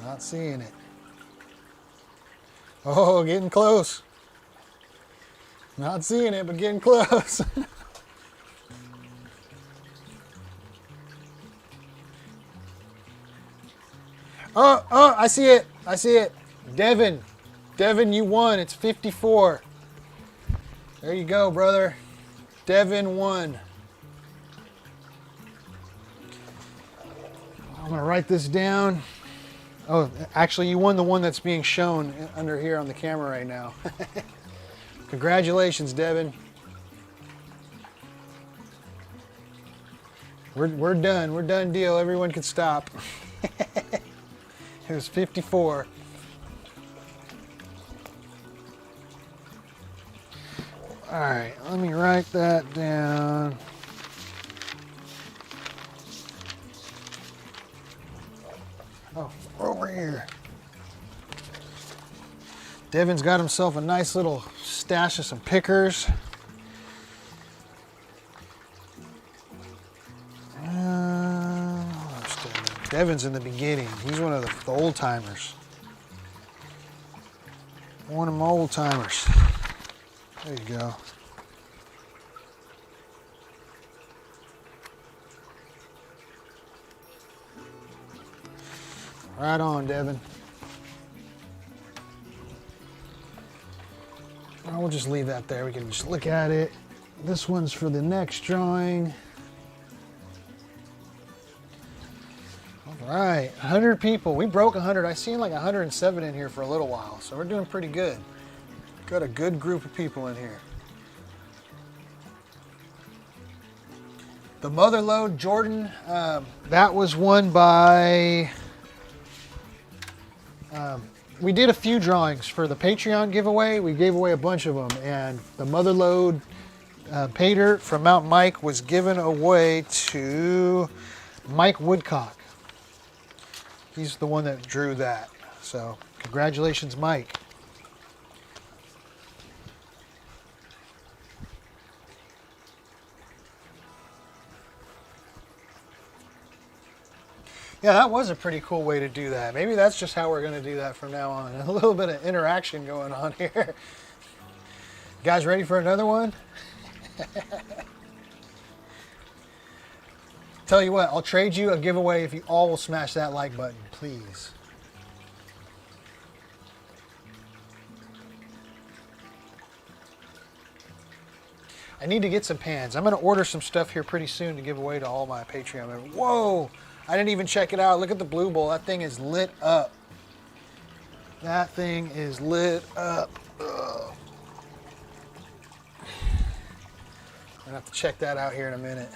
Not seeing it. Oh, getting close. Not seeing it, but getting close. Oh, I see it. I see it. Devin, you won. It's 54. There you go, brother. Devin won. I'm going to write this down. Oh, actually, you won the one that's being shown under here on the camera right now. Congratulations, Devin. We're done. We're done deal. Everyone can stop. It was 54. All right, let me write that down. Oh, over here. Devin's got himself a nice little stash of some pickers. Devin's in the beginning. He's one of the old timers. One of them old timers. There you go. Right on, Devin. We'll just leave that there. We can just look at it. This one's for the next drawing. All right, 100 people. We broke 100. I seen like 107 in here for a little while, so we're doing pretty good. Got a good group of people in here. The Motherlode Jordan, that was won by... we did a few drawings for the Patreon giveaway. We gave away a bunch of them, and the Motherlode pay dirt from Mount Mike was given away to Mike Woodcock. He's the one that drew that. So congratulations, Mike. Yeah, that was a pretty cool way to do that. Maybe that's just how we're going to do that from now on. A little bit of interaction going on here. You guys ready for another one? Tell you what, I'll trade you a giveaway if you all will smash that like button, please. I need to get some pans. I'm going to order some stuff here pretty soon to give away to all my Patreon members. Whoa! I didn't even check it out. Look at the blue bowl. That thing is lit up. That thing is lit up. Ugh. I'm going to have to check that out here in a minute.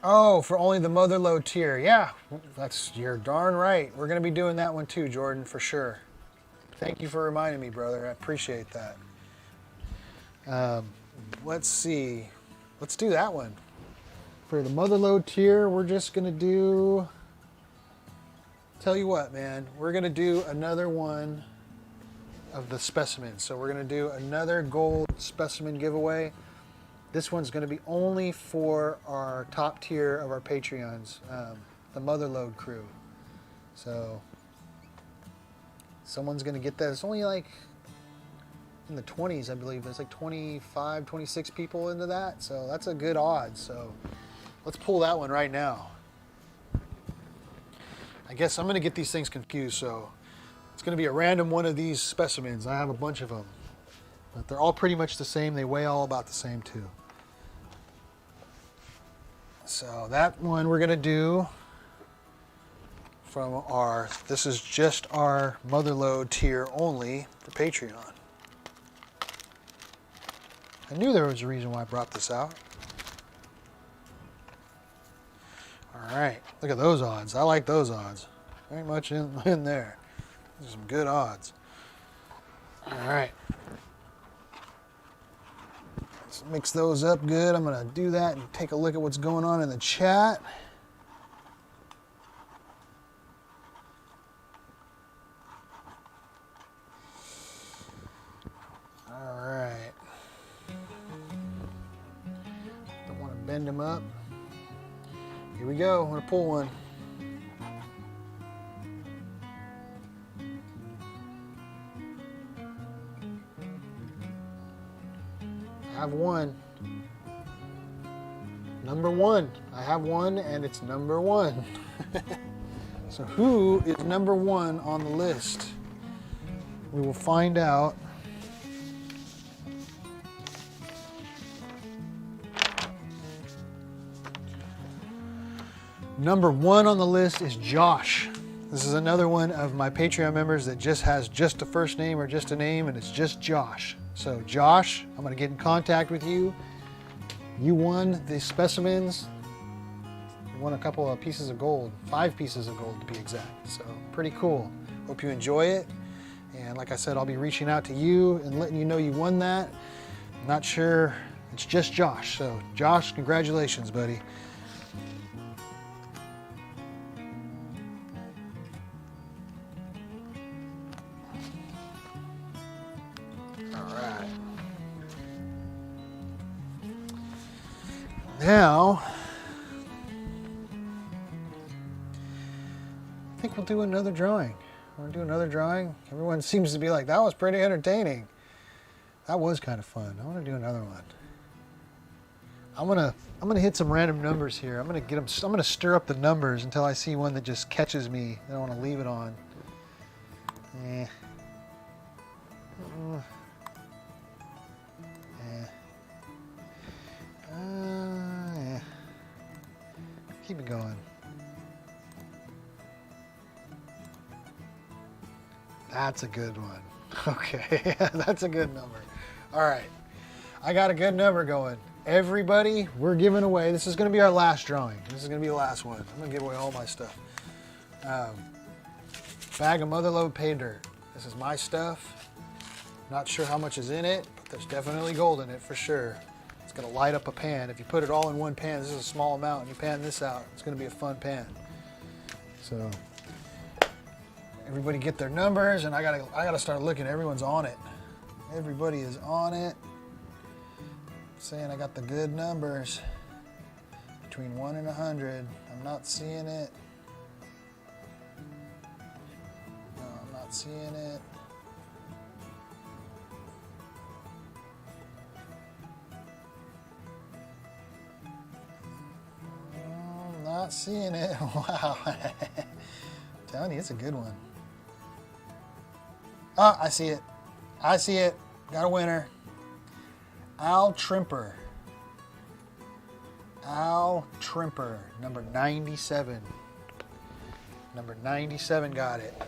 Oh, for only the Motherlode tier. Yeah, you're darn right. We're going to be doing that one too, Jordan, for sure. Thank you for reminding me, brother. I appreciate that. Let's see. Let's do that one. For the Motherlode tier, we're just going to do... Tell you what, man. We're going to do another one of the Specimen. So we're going to do another gold Specimen giveaway. This one's going to be only for our top tier of our Patreons, the Motherlode crew. So someone's going to get that. It's only like in the 20s, I believe. There's like 25, 26 people into that. So that's a good odds. So let's pull that one right now. I guess I'm going to get these things confused. So it's going to be a random one of these Specimens. I have a bunch of them. But they're all pretty much the same. They weigh all about the same too. So that one we're going to do from our, this is just our Motherlode tier only for Patreon. I knew there was a reason why I brought this out. All right, look at those odds. I like those odds. Very much in there. Those are some good odds. All right. Let's mix those up good. I'm going to do that and take a look at what's going on in the chat. All right. Don't want to bend them up. Here we go. I'm going to pull one. I have one. Number one. I have one and it's number one. So who is number one on the list? We will find out. Number one on the list is Josh. This is another one of my Patreon members that just has just a first name or just a name, and it's just Josh. So Josh, I'm going to get in contact with you. You won the Specimens. You won a couple of pieces of gold, 5 pieces of gold to be exact. So pretty cool. Hope you enjoy it. And like I said, I'll be reaching out to you and letting you know you won that. I'm not sure. It's just Josh. So Josh, congratulations, buddy. right. Now, I think we'll do another drawing. Want to do another drawing? Everyone seems to be like, that was pretty entertaining. That was kind of fun. I want to do another one. I'm gonna hit some random numbers here. I'm gonna stir up the numbers until I see one that just catches me. I don't want to leave it on. Eh. Yeah. Keep it going. That's a good one. Okay, that's a good number. All right, I got a good number going. Everybody, we're giving away, this is going to be our last drawing. This is going to be the last one. I'm going to give away all my stuff. Bag of Motherlode pay dirt. This is my stuff. Not sure how much is in it, but there's definitely gold in it for sure. It's going to light up a pan. If you put it all in one pan, this is a small amount, and you pan this out, it's going to be a fun pan. So everybody get their numbers, and I gotta start looking. Everyone's on it. Everybody is on it. Saying I got the good numbers between 1 and 100. I'm not seeing it. No, I'm not seeing it. I'm not seeing it. Wow. Telling you, it's a good one. Ah, I see it. I see it. Got a winner. Al Trimper. Al Trimper, number 97. Number 97 got it.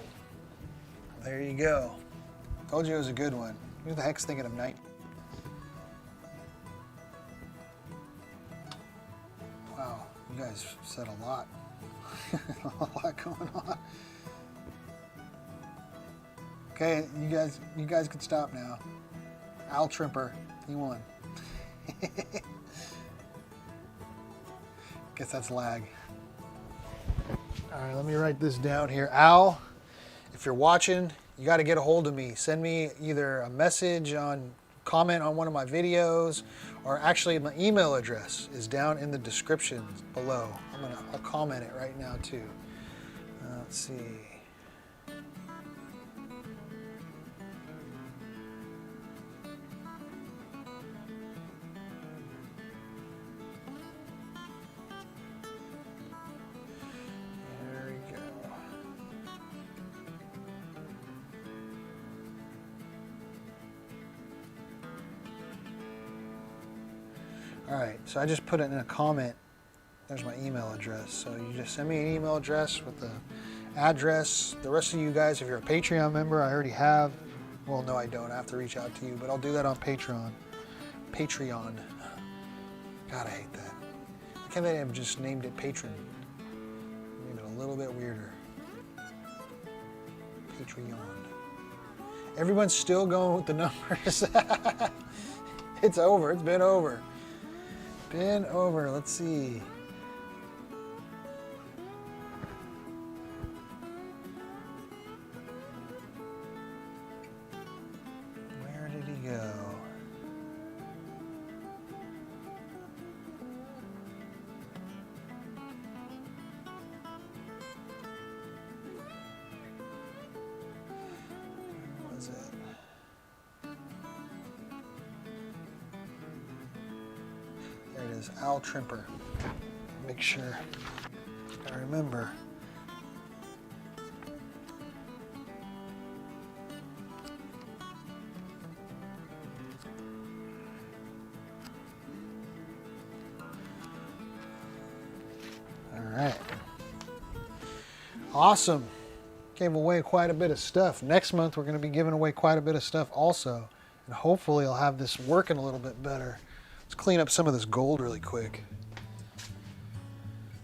There you go. Told you it was a good one. Who the heck's thinking of 90? Wow, you guys said a lot. A lot going on. Okay, you guys can stop now. Al Trimper, he won. Guess that's lag. All right, let me write this down here. Al, if you're watching, you got to get a hold of me. Send me either a message comment on one of my videos, or actually my email address is down in the description below. I'll comment it right now too. Let's see. All right, so I just put it in a comment. There's my email address. So you just send me an email address with the address. The rest of you guys, if you're a Patreon member, I already have. Well, no, I don't. I have to reach out to you, but I'll do that on Patreon. Patreon. God, I hate that. I can't believe I just named it Patron. Made it a little bit weirder. Patreon. Everyone's still going with the numbers. It's over. It's been over. Been over. Let's see. Where did he go? Where was it? There it is, Al Trimper. Make sure I remember. All right. Awesome. Gave away quite a bit of stuff. Next month we're going to be giving away quite a bit of stuff also. And hopefully I'll have this working a little bit better. Let's clean up some of this gold really quick.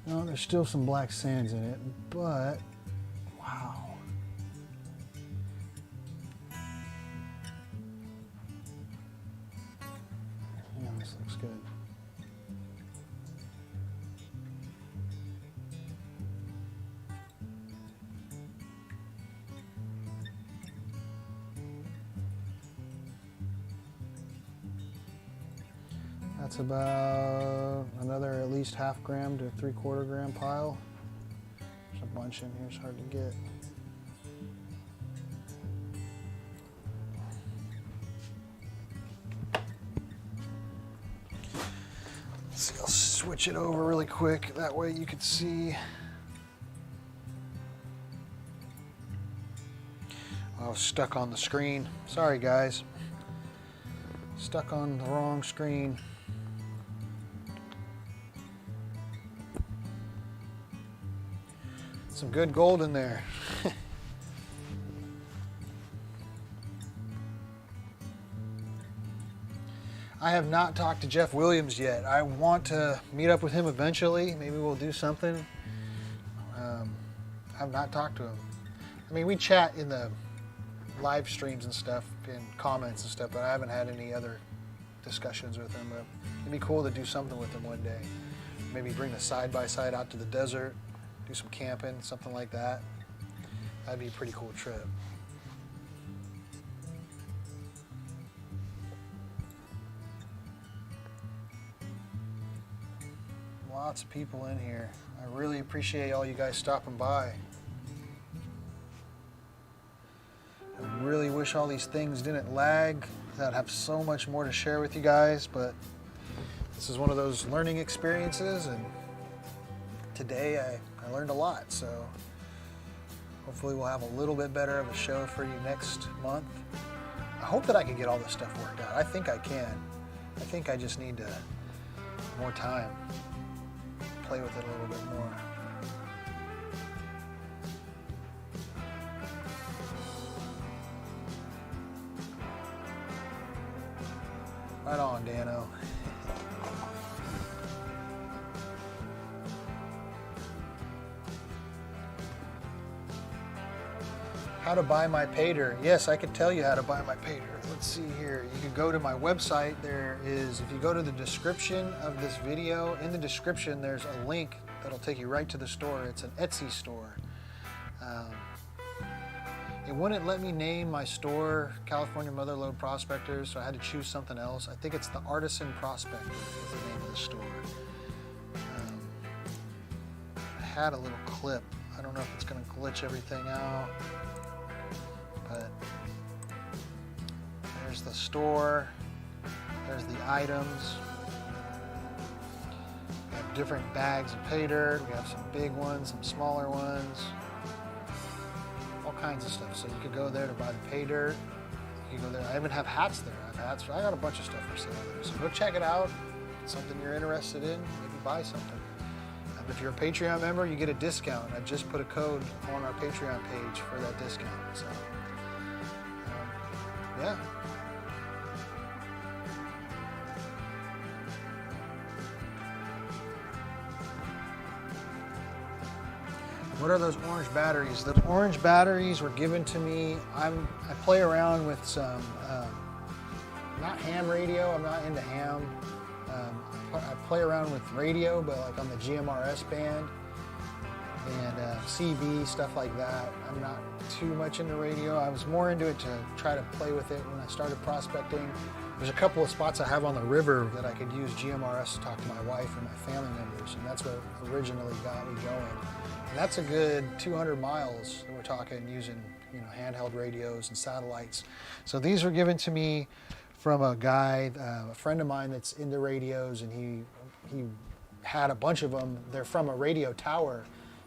No, there's still some black sands in it, but wow. Yeah, this looks good. That's about another at least 1/2 gram to 3/4 gram pile. There's a bunch in here, it's hard to get. Let's see, I'll switch it over really quick, that way you can see. I was stuck on the screen. Sorry guys. Stuck on the wrong screen. Some good gold in there. I have not talked to Jeff Williams yet. I want to meet up with him eventually. Maybe we'll do something. I have not talked to him. I mean, we chat in the live streams and stuff, in comments and stuff, but I haven't had any other discussions with him. But it'd be cool to do something with him one day. Maybe bring the side-by-side out to the desert, do some camping, something like that. That'd be a pretty cool trip. Lots of people in here. I really appreciate all you guys stopping by. I really wish all these things didn't lag. I'd have so much more to share with you guys, but this is one of those learning experiences, and today I learned a lot, so hopefully we'll have a little bit better of a show for you next month. I hope that I can get all this stuff worked out. I think I can. I think I just need more time. Play with it a little bit more. Right on, Dano. How to buy my pater. Yes, I could tell you how to buy my pater. Let's see here. You can go to my website. There is, if you go to the description of this video, in the description there's a link that'll take you right to the store. It's an Etsy store. It wouldn't let me name my store California Motherlode Prospectors, so I had to choose something else. I think it's the Artisan Prospector is the name of the store. I had a little clip. I don't know if it's going to glitch everything out, but there's the store, there's the items. We have different bags of pay dirt. We have some big ones, some smaller ones. All kinds of stuff. So you could go there to buy the pay dirt. You could go there. I even have hats there. I have hats. I got a bunch of stuff for sale there. So go check it out. If it's something you're interested in, maybe buy something. If you're a Patreon member, you get a discount. I just put a code on our Patreon page for that discount. So, yeah. What are those orange batteries? Those orange batteries were given to me. I play around with some, not ham radio. I'm not into ham. I play around with radio, but like on the GMRS band and CB, stuff like that. I'm not too much into radio. I was more into it to try to play with it when I started prospecting. There's a couple of spots I have on the river that I could use GMRS to talk to my wife and my family members, and that's what originally got me going. And that's a good 200 miles that we're talking, using, you know, handheld radios and satellites. So these were given to me from a guy, a friend of mine that's into radios, and he had a bunch of them. They're from a radio tower.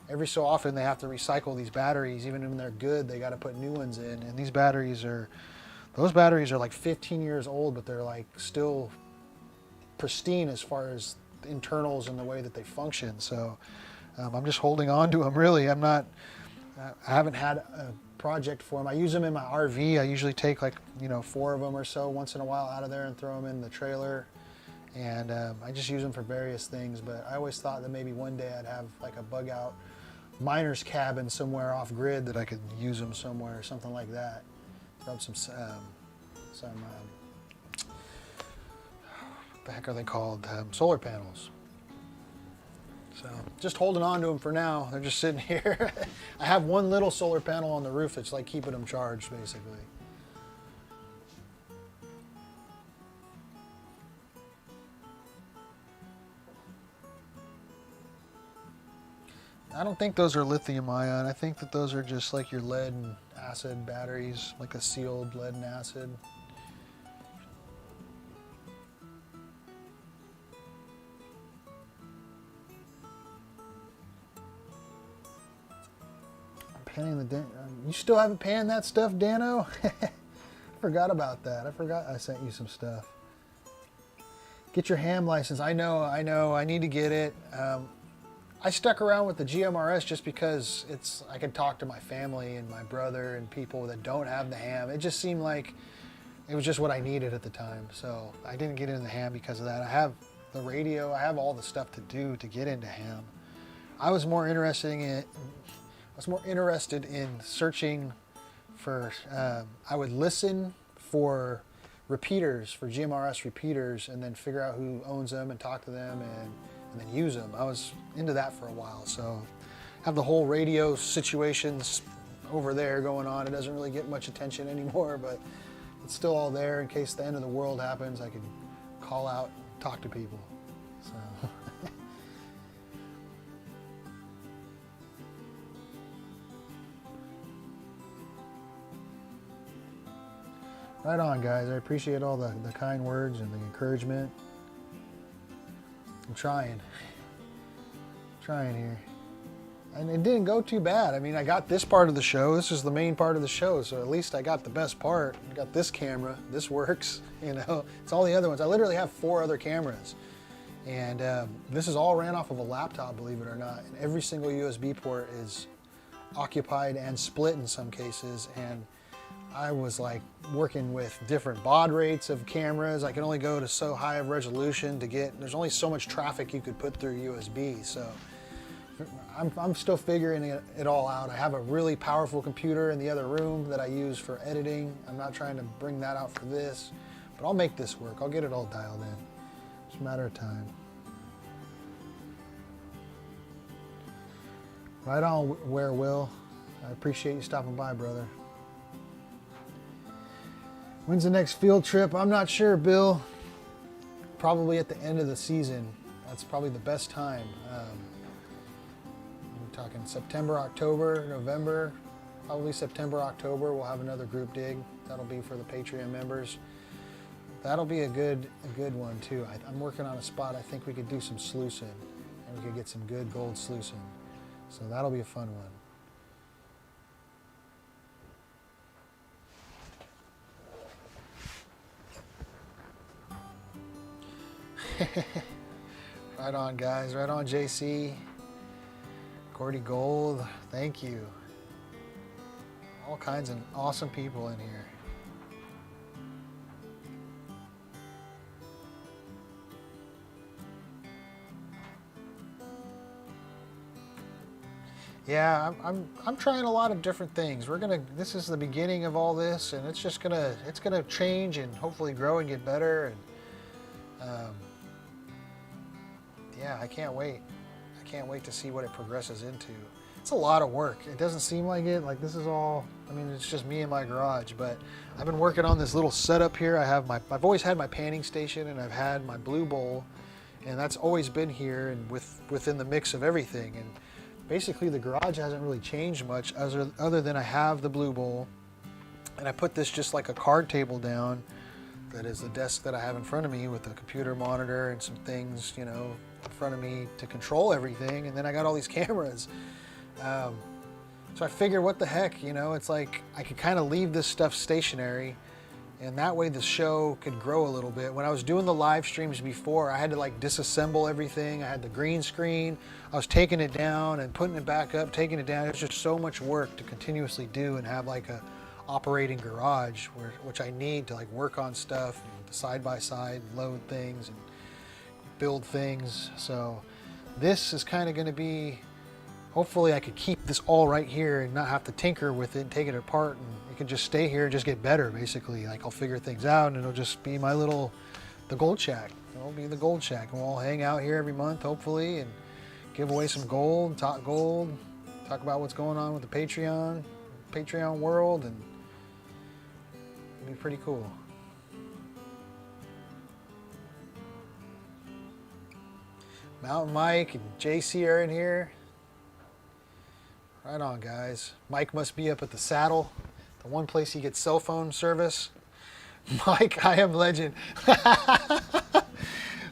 Every so often they have to recycle these batteries. Even when they're good, they got to put new ones in. And these batteries are, those batteries are like 15 years old, but they're like still pristine as far as the internals and the way that they function. So I'm just holding on to them, really. I haven't had a project for them. I use them in my RV. I usually take, like, you know, 4 of them or so once in a while out of there and throw them in the trailer. And I just use them for various things. But I always thought that maybe one day I'd have like a bug out miner's cabin somewhere off grid that I could use them somewhere or something like that. Throw up what the heck are they called? Solar panels. So just holding on to them for now. They're just sitting here. I have one little solar panel on the roof that's like keeping them charged, basically. I don't think those are lithium ion. I think that those are just like your lead and acid batteries, like a sealed lead and acid. Panning the you still haven't panned that stuff, Dano? I forgot about that. I forgot I sent you some stuff. Get your ham license. I know. I need to get it. I stuck around with the GMRS just because I could talk to my family and my brother and people that don't have the ham. It just seemed like it was just what I needed at the time. So I didn't get into the ham because of that. I have the radio. I have all the stuff to do to get into ham. I was more interested in searching for, I would listen for repeaters, for GMRS repeaters, and then figure out who owns them and talk to them and then use them. I was into that for a while, so I have the whole radio situations over there going on. It doesn't really get much attention anymore, but it's still all there in case the end of the world happens. I can call out and talk to people. So. Right on, guys. I appreciate all the kind words and the encouragement. I'm trying here. And it didn't go too bad. I mean, I got this part of the show. This is the main part of the show, so at least I got the best part. I got this camera. This works, you know. It's all the other ones. I literally have 4 other cameras. And this is all ran off of a laptop, believe it or not. And every single USB port is occupied and split in some cases. And I was like working with different baud rates of cameras. I can only go to so high of resolution to get, there's only so much traffic you could put through USB. So I'm still figuring it all out. I have a really powerful computer in the other room that I use for editing. I'm not trying to bring that out for this, but I'll make this work. I'll get it all dialed in. It's a matter of time. Right on, Where Will. I appreciate you stopping by, brother. When's the next field trip? I'm not sure, Bill. Probably at the end of the season. That's probably the best time. I'm talking September, October, November. Probably September, October, we'll have another group dig. That'll be for the Patreon members. That'll be a good one too. I'm working on a spot. I think we could do some sluicing, and we could get some good gold sluicing. So that'll be a fun one. Right on, guys. Right on, JC. Cordy Gold. Thank you. All kinds of awesome people in here. Yeah, I'm trying a lot of different things. This is the beginning of all this, and it's gonna change and hopefully grow and get better. And yeah, I can't wait. I can't wait to see what it progresses into. It's a lot of work. It doesn't seem like it. Like this is all, I mean, it's just me in my garage, but I've been working on this little setup here. I've always had my panning station, and I've had my blue bowl, and that's always been here and within the mix of everything. And basically the garage hasn't really changed much other than I have the blue bowl, and I put this just like a card table down. That is the desk that I have in front of me with a computer monitor and some things, you know, in front of me to control everything. And then I got all these cameras. So I figured, what the heck, you know, it's like I could kind of leave this stuff stationary, and that way the show could grow a little bit. When I was doing the live streams before, I had to like disassemble everything. I had the green screen. I was taking it down and putting it back up, taking it down. It was just so much work to continuously do and have like a operating garage, which I need to like work on stuff, and side by side, load things and build things. So this is kind of going to be, hopefully I could keep this all right here and not have to tinker with it and take it apart, and it can just stay here and just get better basically. Like I'll figure things out, and it'll just be the gold shack. It'll be the gold shack, and we'll all hang out here every month hopefully and give away some gold, talk about what's going on with the Patreon world, and it'll be pretty cool. Mountain Mike and JC are in here. Right on, guys. Mike must be up at the Saddle, the one place he gets cell phone service. Mike, I am legend.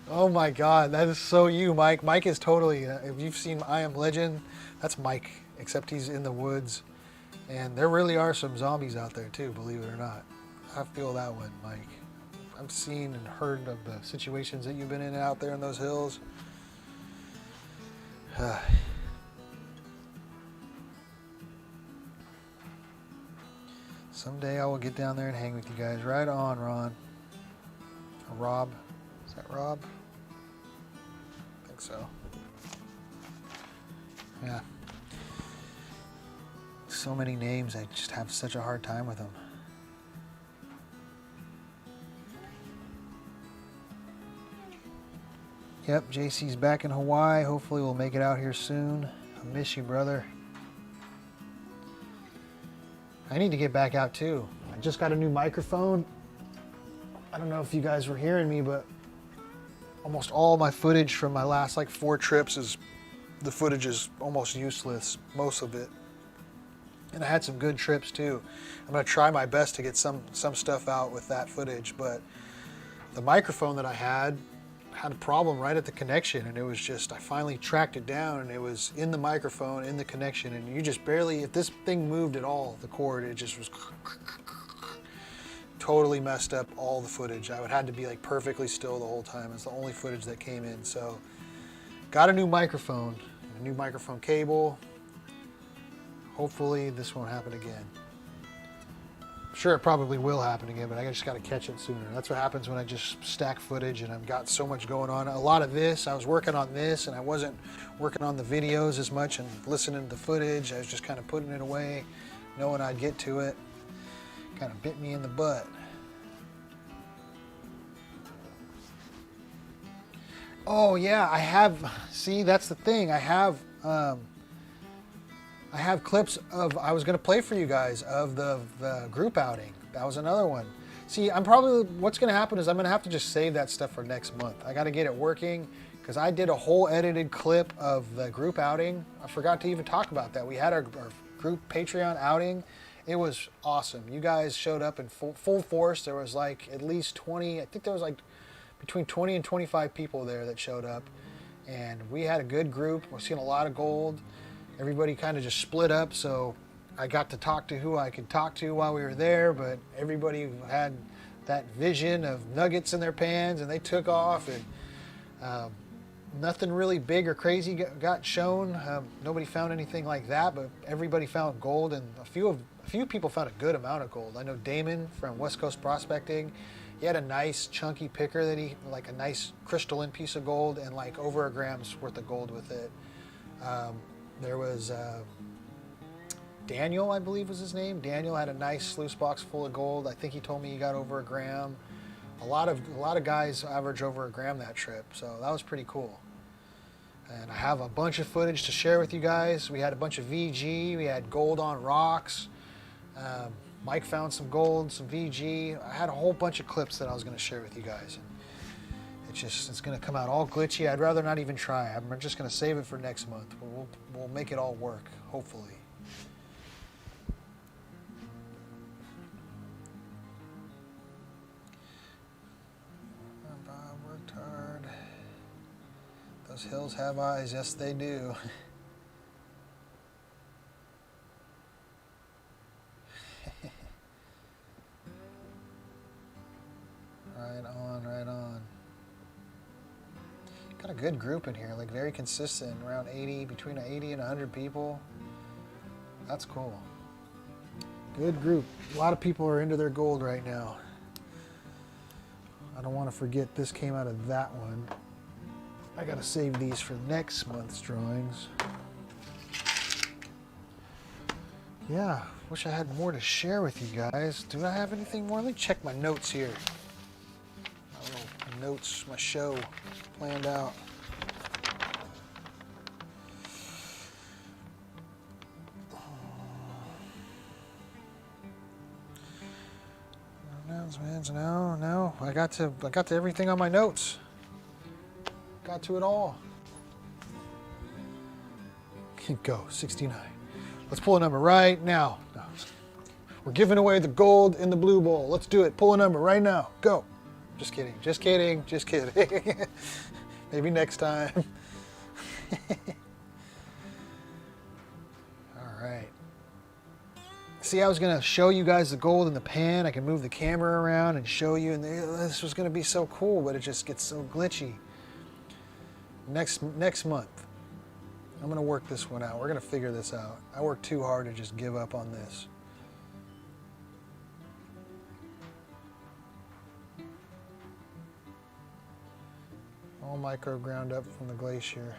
Oh my God, that is so you, Mike. Mike is totally, if you've seen I Am Legend, that's Mike, except he's in the woods. And there really are some zombies out there too, believe it or not. I feel that one, Mike. I've seen and heard of the situations that you've been in out there in those hills. Someday I will get down there and hang with you guys. Right on, Ron. Or Rob. Is that Rob? I think so. Yeah. So many names, I just have such a hard time with them. Yep, JC's back in Hawaii. Hopefully we'll make it out here soon. I miss you, brother. I need to get back out too. I just got a new microphone. I don't know if you guys were hearing me, but almost all my footage from my last like 4 trips the footage is almost useless, most of it. And I had some good trips too. I'm gonna try my best to get some stuff out with that footage, but the microphone that I had a problem right at the connection, and it was just, I finally tracked it down, and it was in the microphone, in the connection, and you just barely, if this thing moved at all, the cord, it just was totally messed up all the footage. I would have to be like perfectly still the whole time. It's the only footage that came in. So got a new microphone, a new microphone cable. Hopefully this won't happen again. Sure, it probably will happen again, but I just got to catch it sooner. That's what happens when I just stack footage and I've got so much going on. A lot of this, I was working on this and I wasn't working on the videos as much and listening to the footage. I was just kind of putting it away, knowing I'd get to it. Kind of bit me in the butt. Oh yeah, I have, see, that's the thing. I have clips of, I was going to play for you guys, of the group outing. That was another one. See, what's going to happen is I'm going to have to just save that stuff for next month. I got to get it working because I did a whole edited clip of the group outing. I forgot to even talk about that. We had our group Patreon outing. It was awesome. You guys showed up in full force. There was like at least 20, I think there was like between 20 and 25 people there that showed up. And we had a good group. We're seeing a lot of gold. Everybody kind of just split up, so I got to talk to who I could talk to while we were there, but everybody had that vision of nuggets in their pans, and they took off, and nothing really big or crazy got shown. Nobody found anything like that, but everybody found gold, and a few people found a good amount of gold. I know Damon from West Coast Prospecting, he had a nice chunky picker that like a nice crystalline piece of gold, and like over a gram's worth of gold with it. There was Daniel, I believe was his name. Daniel had a nice sluice box full of gold. I think he told me he got over a gram. A lot of guys average over a gram that trip, so that was pretty cool. And I have a bunch of footage to share with you guys. We had a bunch of VG. We had gold on rocks. Mike found some gold, some VG. I had a whole bunch of clips that I was going to share with you guys. It's going to come out all glitchy. I'd rather not even try. I'm just going to save it for next month. We'll make it all work, hopefully. Bob worked hard. Those hills have eyes. Yes, they do. Right on, right on. Got a good group in here, like very consistent, around 80, between 80 and 100 people. That's cool. Good group. A lot of people are into their gold right now. I don't want to forget this came out of that one. I gotta save these for next month's drawings. Yeah, wish I had more to share with you guys. Do I have anything more? Let me check my notes here. I don't know, notes, my show planned out. Announcements, no. I got to everything on my notes. Got to it all. Go, 69. Let's pull a number right now. No. We're giving away the gold in the blue bowl. Let's do it. Pull a number right now. Go. Just kidding. Just kidding. Just kidding. Maybe next time. All right. See, I was going to show you guys the gold in the pan. I can move the camera around and show you. And this was going to be so cool, but it just gets so glitchy. Next month, I'm going to work this one out. We're going to figure this out. I worked too hard to just give up on this. All micro ground up from the glacier.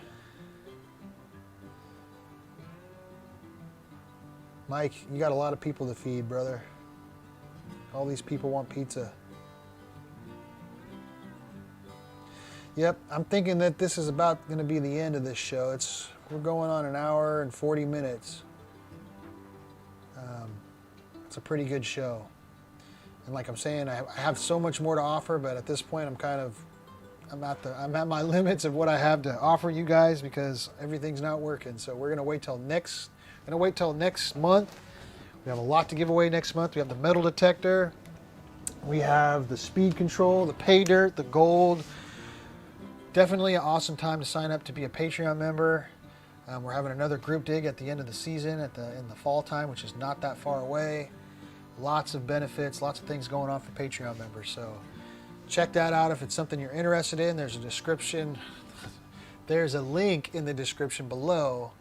Mike, you got a lot of people to feed, brother. All these people want pizza. Yep, I'm thinking that this is about going to be the end of this show. We're going on an hour and 40 minutes. It's a pretty good show. And like I'm saying, I have so much more to offer, but at this point I'm at my limits of what I have to offer you guys because everything's not working. So we're gonna wait till next month. We have a lot to give away next month. We have the metal detector, we have the speed control, the pay dirt, the gold. Definitely an awesome time to sign up to be a Patreon member. We're having another group dig at the end of the season in the fall time, which is not that far away. Lots of benefits, lots of things going on for Patreon members. So check that out if it's something you're interested in. There's a description. There's a link in the description below.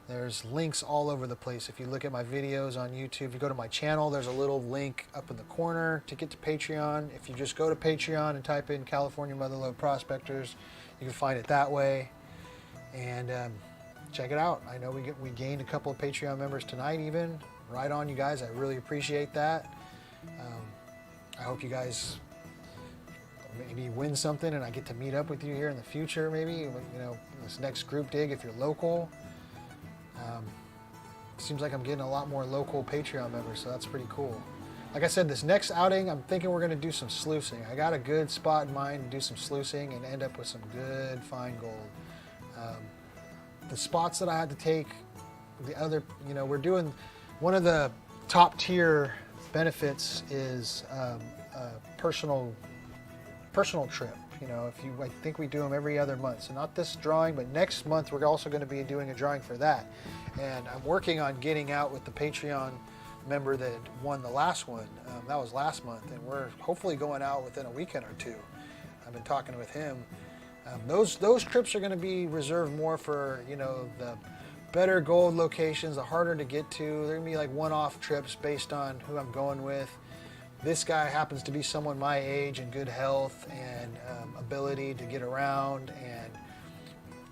There's links all over the place. If you look at my videos on YouTube, if you go to my channel, there's a little link up in the corner to get to Patreon. If you just go to Patreon and type in California Motherlode Prospectors, you can find it that way. And check it out. I know we gained a couple of Patreon members tonight even. Right on, you guys. I really appreciate that. I hope you guys maybe win something and I get to meet up with you here in the future, maybe, you know, this next group dig if you're local. Seems like I'm getting a lot more local Patreon members, so that's pretty cool. Like I said, this next outing, I'm thinking we're going to do some sluicing. I got a good spot in mind to do some sluicing and end up with some good fine gold. The spots that I had to take, we're doing, one of the top tier benefits is a personal trip. You know, I think we do them every other month. So not this drawing, but next month we're also going to be doing a drawing for that. And I'm working on getting out with the Patreon member that won the last one. That was last month, and we're hopefully going out within a weekend or two. I've been talking with him. Those trips are going to be reserved more for, you know, the better gold locations, the harder to get to. They're going to be like one-off trips based on who I'm going with. This guy happens to be someone my age and good health and ability to get around and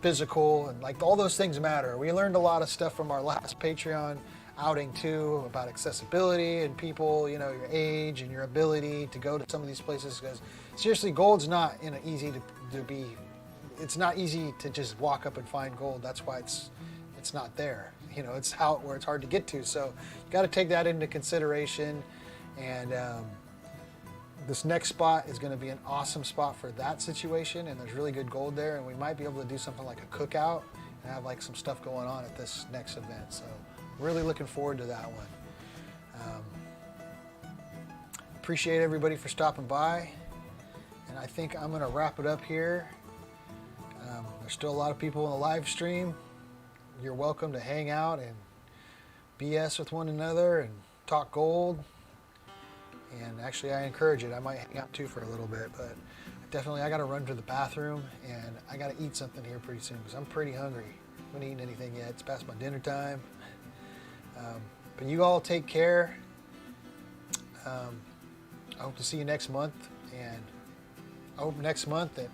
physical, and like all those things matter. We learned a lot of stuff from our last Patreon outing too about accessibility and people, you know, your age and your ability to go to some of these places, because seriously, gold's not easy to be. It's not easy to just walk up and find gold. That's why it's not there. You know, it's out where it's hard to get to. So you got to take that into consideration. And this next spot is going to be an awesome spot for that situation, and there's really good gold there, and we might be able to do something like a cookout and have like some stuff going on at this next event. So really looking forward to that one. Appreciate everybody for stopping by, and I think I'm going to wrap it up here. There's still a lot of people in the live stream. You're welcome to hang out and BS with one another and talk gold. And actually, I encourage it. I might hang out too for a little bit, but definitely I got to run to the bathroom and I got to eat something here pretty soon because I'm pretty hungry. I haven't eaten anything yet. It's past my dinner time. But you all take care. I hope to see you next month, and I hope next month that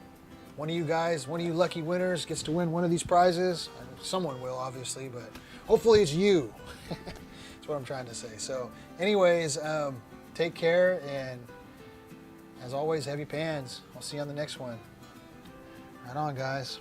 one of you guys, one of you lucky winners gets to win one of these prizes. Someone will, obviously, but hopefully it's you. That's what I'm trying to say. So anyways, take care, and as always, heavy pans. I'll see you on the next one. Right on, guys.